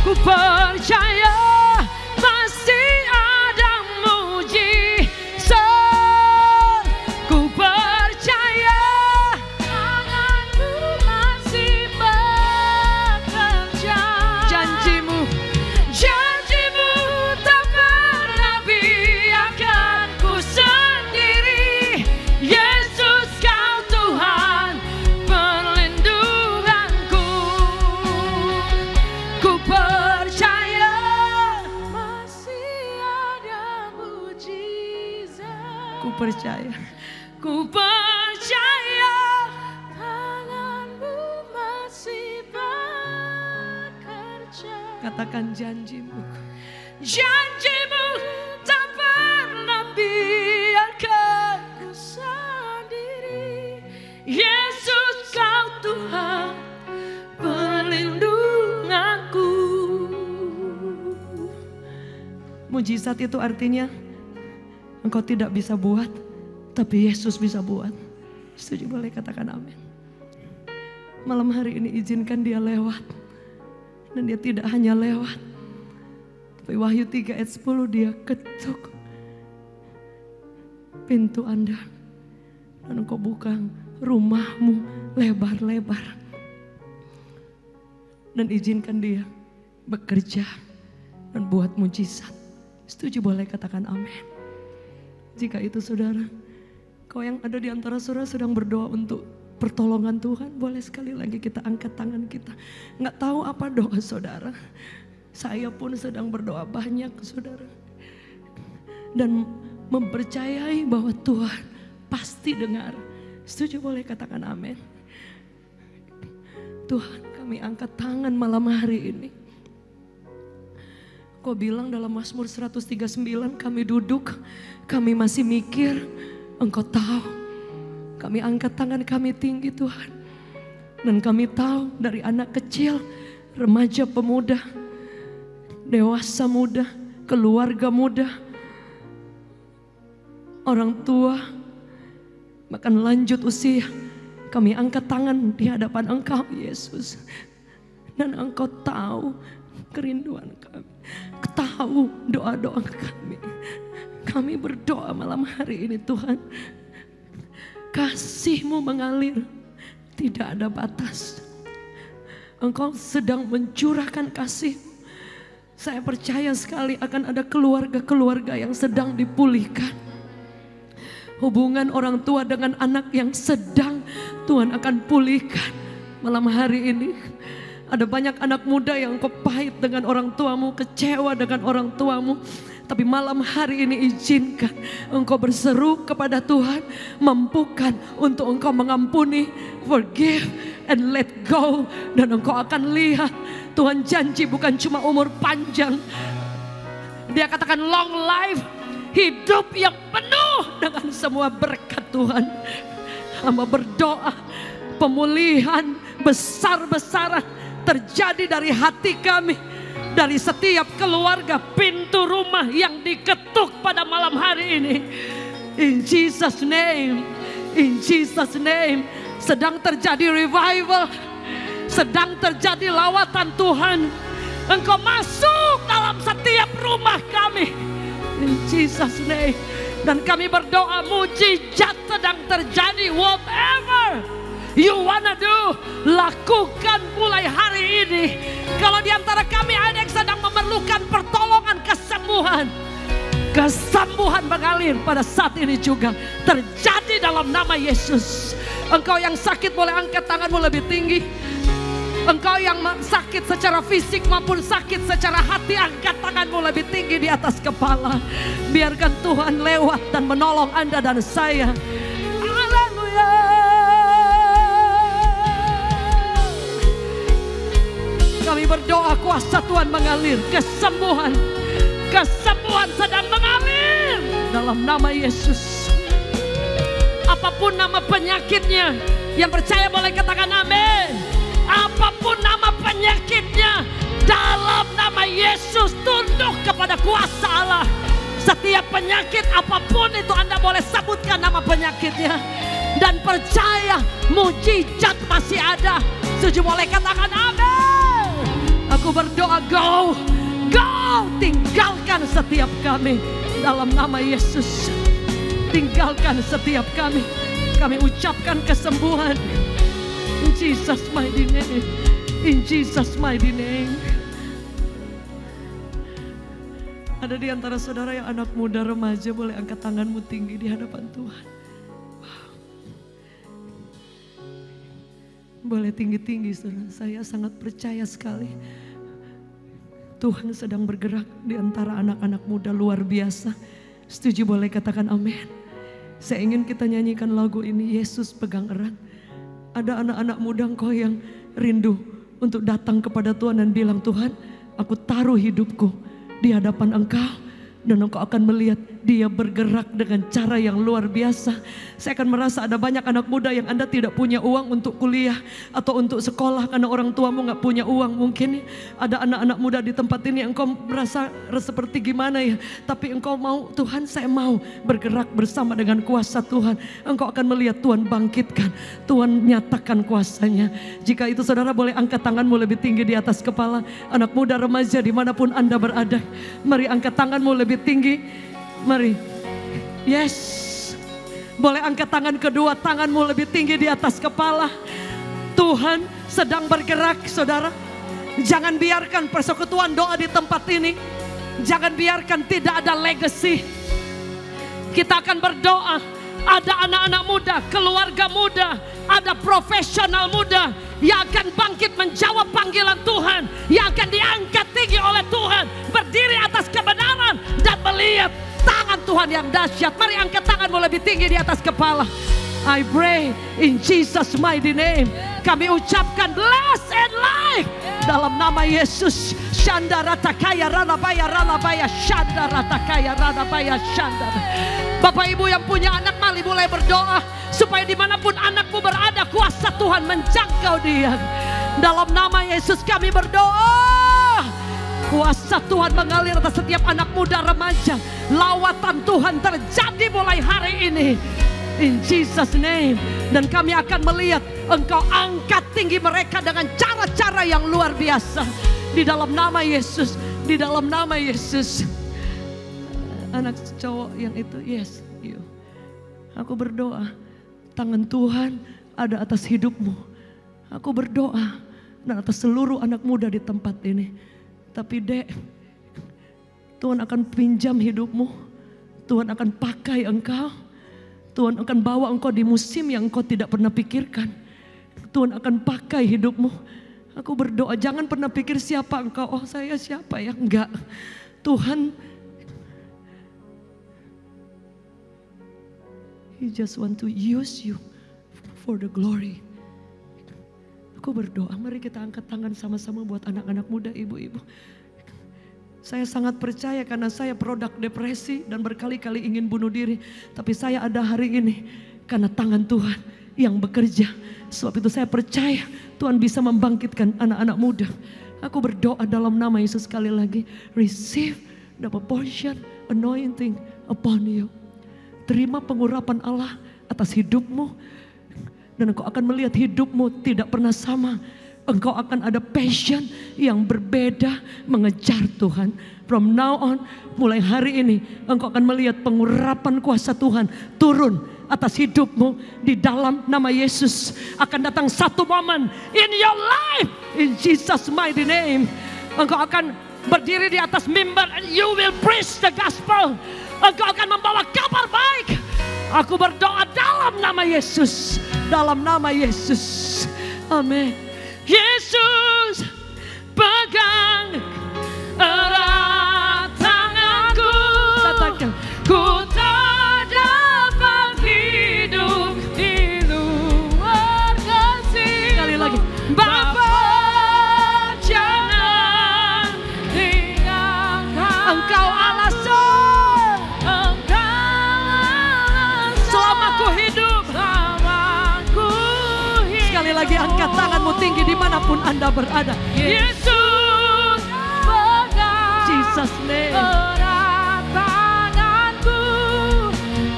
Ku percaya masih ada mujizat. Ku percaya tanganmu masih bekerja. Janjimu Janjimu tak pernah biarkan ku sendiri. Yesus, Kau Tuhan perlindunganku. Ku percaya masih ada mujizat. ku percaya. Ku percaya tanganmu masih bekerja. Katakan janjimu. Janjimu tak pernah biarkan ku sendiri. Yesus, Kau Tuhan perlindunganku. Mujizat itu artinya engkau tidak bisa buat, tapi Yesus bisa buat. Setuju? Boleh katakan amin. Malam hari ini izinkan dia lewat. Dan dia tidak hanya lewat, tapi Wahyu 3 ayat 10 dia ketuk pintu Anda. Dan Engkau buka rumahmu lebar-lebar. Dan izinkan dia bekerja dan buat mujizat. Setuju boleh katakan amin. Jika itu saudara, kau yang ada di antara saudara sedang berdoa untuk pertolongan Tuhan, boleh sekali lagi kita angkat tangan kita. Nggak tahu apa doa saudara. Saya pun sedang berdoa banyak saudara. Dan mempercayai bahwa Tuhan pasti dengar. Setuju boleh katakan amin. Tuhan, kami angkat tangan malam hari ini. Kau bilang dalam Mazmur 139, kami duduk, kami masih mikir, Engkau tahu. Kami angkat tangan kami tinggi Tuhan. Dan kami tahu dari anak kecil, remaja pemuda, dewasa muda, keluarga muda, orang tua, bahkan lanjut usia. Kami angkat tangan di hadapan Engkau Yesus. Dan Engkau tahu kerinduan kami. Tahu doa-doa kami. Kami berdoa malam hari ini Tuhan. Kasih-Mu mengalir. Tidak ada batas. Engkau sedang mencurahkan kasih. Saya percaya sekali akan ada keluarga-keluarga yang sedang dipulihkan. Hubungan orang tua dengan anak yang sedang Tuhan akan pulihkan malam hari ini. Ada banyak anak muda yang engkau pahit dengan orang tuamu, kecewa dengan orang tuamu. Tapi malam hari ini izinkan engkau berseru kepada Tuhan, mampukan untuk engkau mengampuni, forgive and let go. Dan engkau akan lihat Tuhan janji bukan cuma umur panjang. Dia katakan long life, hidup yang penuh dengan semua berkat Tuhan. Hamba berdoa pemulihan besar-besaran terjadi dari hati kami, dari setiap keluarga, pintu rumah yang diketuk pada malam hari ini. In Jesus name, in Jesus name, sedang terjadi revival, sedang terjadi lawatan Tuhan. Engkau masuk dalam setiap rumah kami. In Jesus name. Dan kami berdoa mujizat sedang terjadi. Whatever you wanna do, lakukan mulai hari ini. Kalau di antara kami ada yang sedang memerlukan pertolongan kesembuhan, kesembuhan mengalir pada saat ini juga terjadi dalam nama Yesus. Engkau yang sakit boleh angkat tanganmu lebih tinggi. Engkau yang sakit secara fisik maupun sakit secara hati, angkat tanganmu lebih tinggi di atas kepala. Biarkan Tuhan lewat dan menolong Anda dan saya. Haleluya. Kami berdoa kuasa Tuhan mengalir, kesembuhan. Kesembuhan sedang mengalir dalam nama Yesus. Apapun nama penyakitnya, yang percaya boleh katakan amin. Apapun nama penyakitnya, dalam nama Yesus tunduk kepada kuasa Allah. Setiap penyakit apapun itu Anda boleh sebutkan nama penyakitnya. Dan percaya mujizat masih ada. Setuju boleh katakan amin. Aku berdoa go, tinggalkan setiap kami dalam nama Yesus. Tinggalkan setiap kami. Kami ucapkan kesembuhan. In Jesus mighty name. In Jesus mighty name. Ada di antara saudara yang anak muda, remaja, boleh angkat tanganmu tinggi di hadapan Tuhan. Wow. Boleh tinggi-tinggi saudara. Saya sangat percaya sekali Tuhan sedang bergerak di antara anak-anak muda luar biasa. Setuju boleh katakan amin. Saya ingin kita nyanyikan lagu ini, Yesus pegang erat. Ada anak-anak muda engkau yang rindu untuk datang kepada Tuhan dan bilang, Tuhan, aku taruh hidupku di hadapan Engkau. Dan engkau akan melihat dia bergerak dengan cara yang luar biasa. Saya akan merasa ada banyak anak muda yang Anda tidak punya uang untuk kuliah atau untuk sekolah karena orang tuamu gak punya uang. Mungkin ada anak-anak muda di tempat ini engkau merasa seperti gimana ya. Tapi engkau mau, Tuhan saya mau bergerak bersama dengan kuasa Tuhan. Engkau akan melihat Tuhan bangkitkan, Tuhan nyatakan kuasanya. Jika itu saudara boleh angkat tanganmu lebih tinggi di atas kepala. Anak muda, remaja dimanapun Anda berada, mari angkat tanganmu lebih tinggi. Mari. Yes. Boleh angkat tangan kedua, tanganmu lebih tinggi di atas kepala. Tuhan sedang bergerak, saudara. Jangan biarkan persekutuan doa di tempat ini, jangan biarkan tidak ada legacy. Kita akan berdoa. Ada anak-anak muda, keluarga muda, ada profesional muda yang akan bangkit menjawab panggilan Tuhan, yang akan diangkat tinggi oleh Tuhan, berdiri atas kebenaran dan melihat tangan Tuhan yang dahsyat. Mari angkat tanganmu lebih tinggi di atas kepala. I pray in Jesus mighty name. Kami ucapkan bless and life dalam nama Yesus. Shanda ratakaya ranabaya ranabaya shanda ratakaya ranabaya shanda. Bapak Ibu yang punya anak, mari mulai berdoa supaya dimanapun anakmu berada, kuasa Tuhan menjangkau dia. Dalam nama Yesus kami berdoa. Kuasa Tuhan mengalir atas setiap anak muda remaja. Lawatan Tuhan terjadi mulai hari ini. In Jesus name. Dan kami akan melihat Engkau angkat tinggi mereka dengan cara-cara yang luar biasa. Di dalam nama Yesus. Di dalam nama Yesus. Anak cowok yang itu, yes, you. Aku berdoa, tangan Tuhan ada atas hidupmu. Aku berdoa dan atas seluruh anak muda di tempat ini. Tapi Dek, Tuhan akan pinjam hidupmu. Tuhan akan pakai engkau. Tuhan akan bawa engkau di musim yang engkau tidak pernah pikirkan. Tuhan akan pakai hidupmu. Aku berdoa, jangan pernah pikir siapa engkau. Oh, saya siapa ya? Enggak. Tuhan, He just want to use you for the glory. Aku berdoa, mari kita angkat tangan sama-sama buat anak-anak muda, ibu-ibu. Saya sangat percaya karena saya produk depresi dan berkali-kali ingin bunuh diri. Tapi saya ada hari ini karena tangan Tuhan yang bekerja. Sebab itu saya percaya Tuhan bisa membangkitkan anak-anak muda. Aku berdoa dalam nama Yesus sekali lagi. Receive the portion anointing upon you. Terima pengurapan Allah atas hidupmu. Dan engkau akan melihat hidupmu tidak pernah sama. Engkau akan ada passion yang berbeda mengejar Tuhan. From now on, mulai hari ini engkau akan melihat pengurapan kuasa Tuhan turun atas hidupmu. Di dalam nama Yesus akan datang satu momen in your life. In Jesus mighty name. Engkau akan berdiri di atas mimbar and you will preach the gospel. Engkau akan membawa kabar baik. Aku berdoa dalam nama Yesus. Dalam nama Yesus. Amin. Yesus, pegang erat tanganku. Katakan, ku tak dapat hidup di luar kasih. Sekali lagi. Bapa, jangan tinggalkan. Engkau alasan. Selama ku hidup. Sekali lagi angkat tanganmu tinggi dimanapun Anda berada. Yesus, Jesus name. Erat tanganku,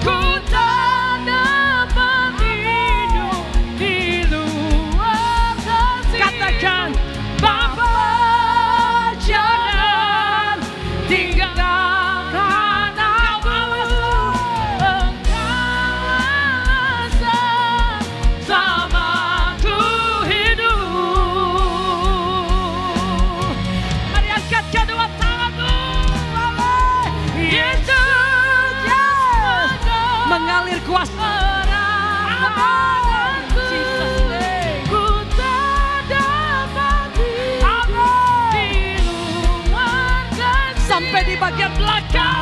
ku tak dapat hidup di luar kasih. Katakan, Bapa, jangan tinggalkan aku. Engkau alasan sama kedua tanganmu. Yesus, mengalir kuasa. Ku tak dapat hidup di luar kasih. Sampai di bagian belakang.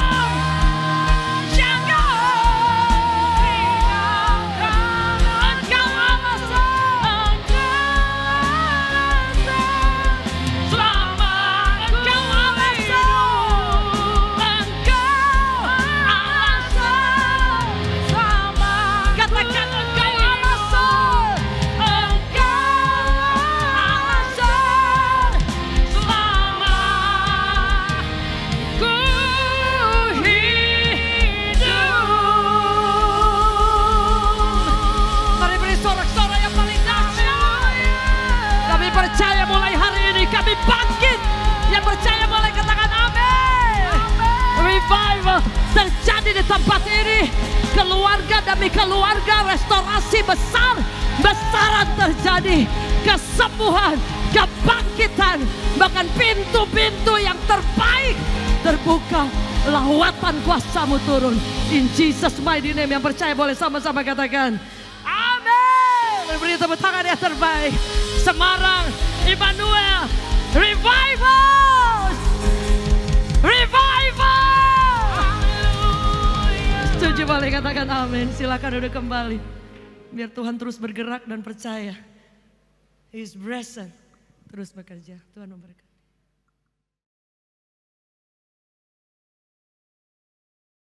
Katakan engkau alasan. terjadi di tempat ini. Keluarga demi keluarga, restorasi besar-besaran terjadi. Kesembuhan, kebangkitan, bahkan pintu-pintu yang terbaik terbuka. Lawatan kuasa-Mu turun. In Jesus mighty name, yang percaya boleh sama-sama katakan amin. Beri tepuk tangan yang terbaik. Semarang, Immanuel, revival. Revival. Setuju boleh katakan amin. Silakan duduk kembali. Biar Tuhan terus bergerak dan percaya. His presence terus bekerja. Tuhan memberkati.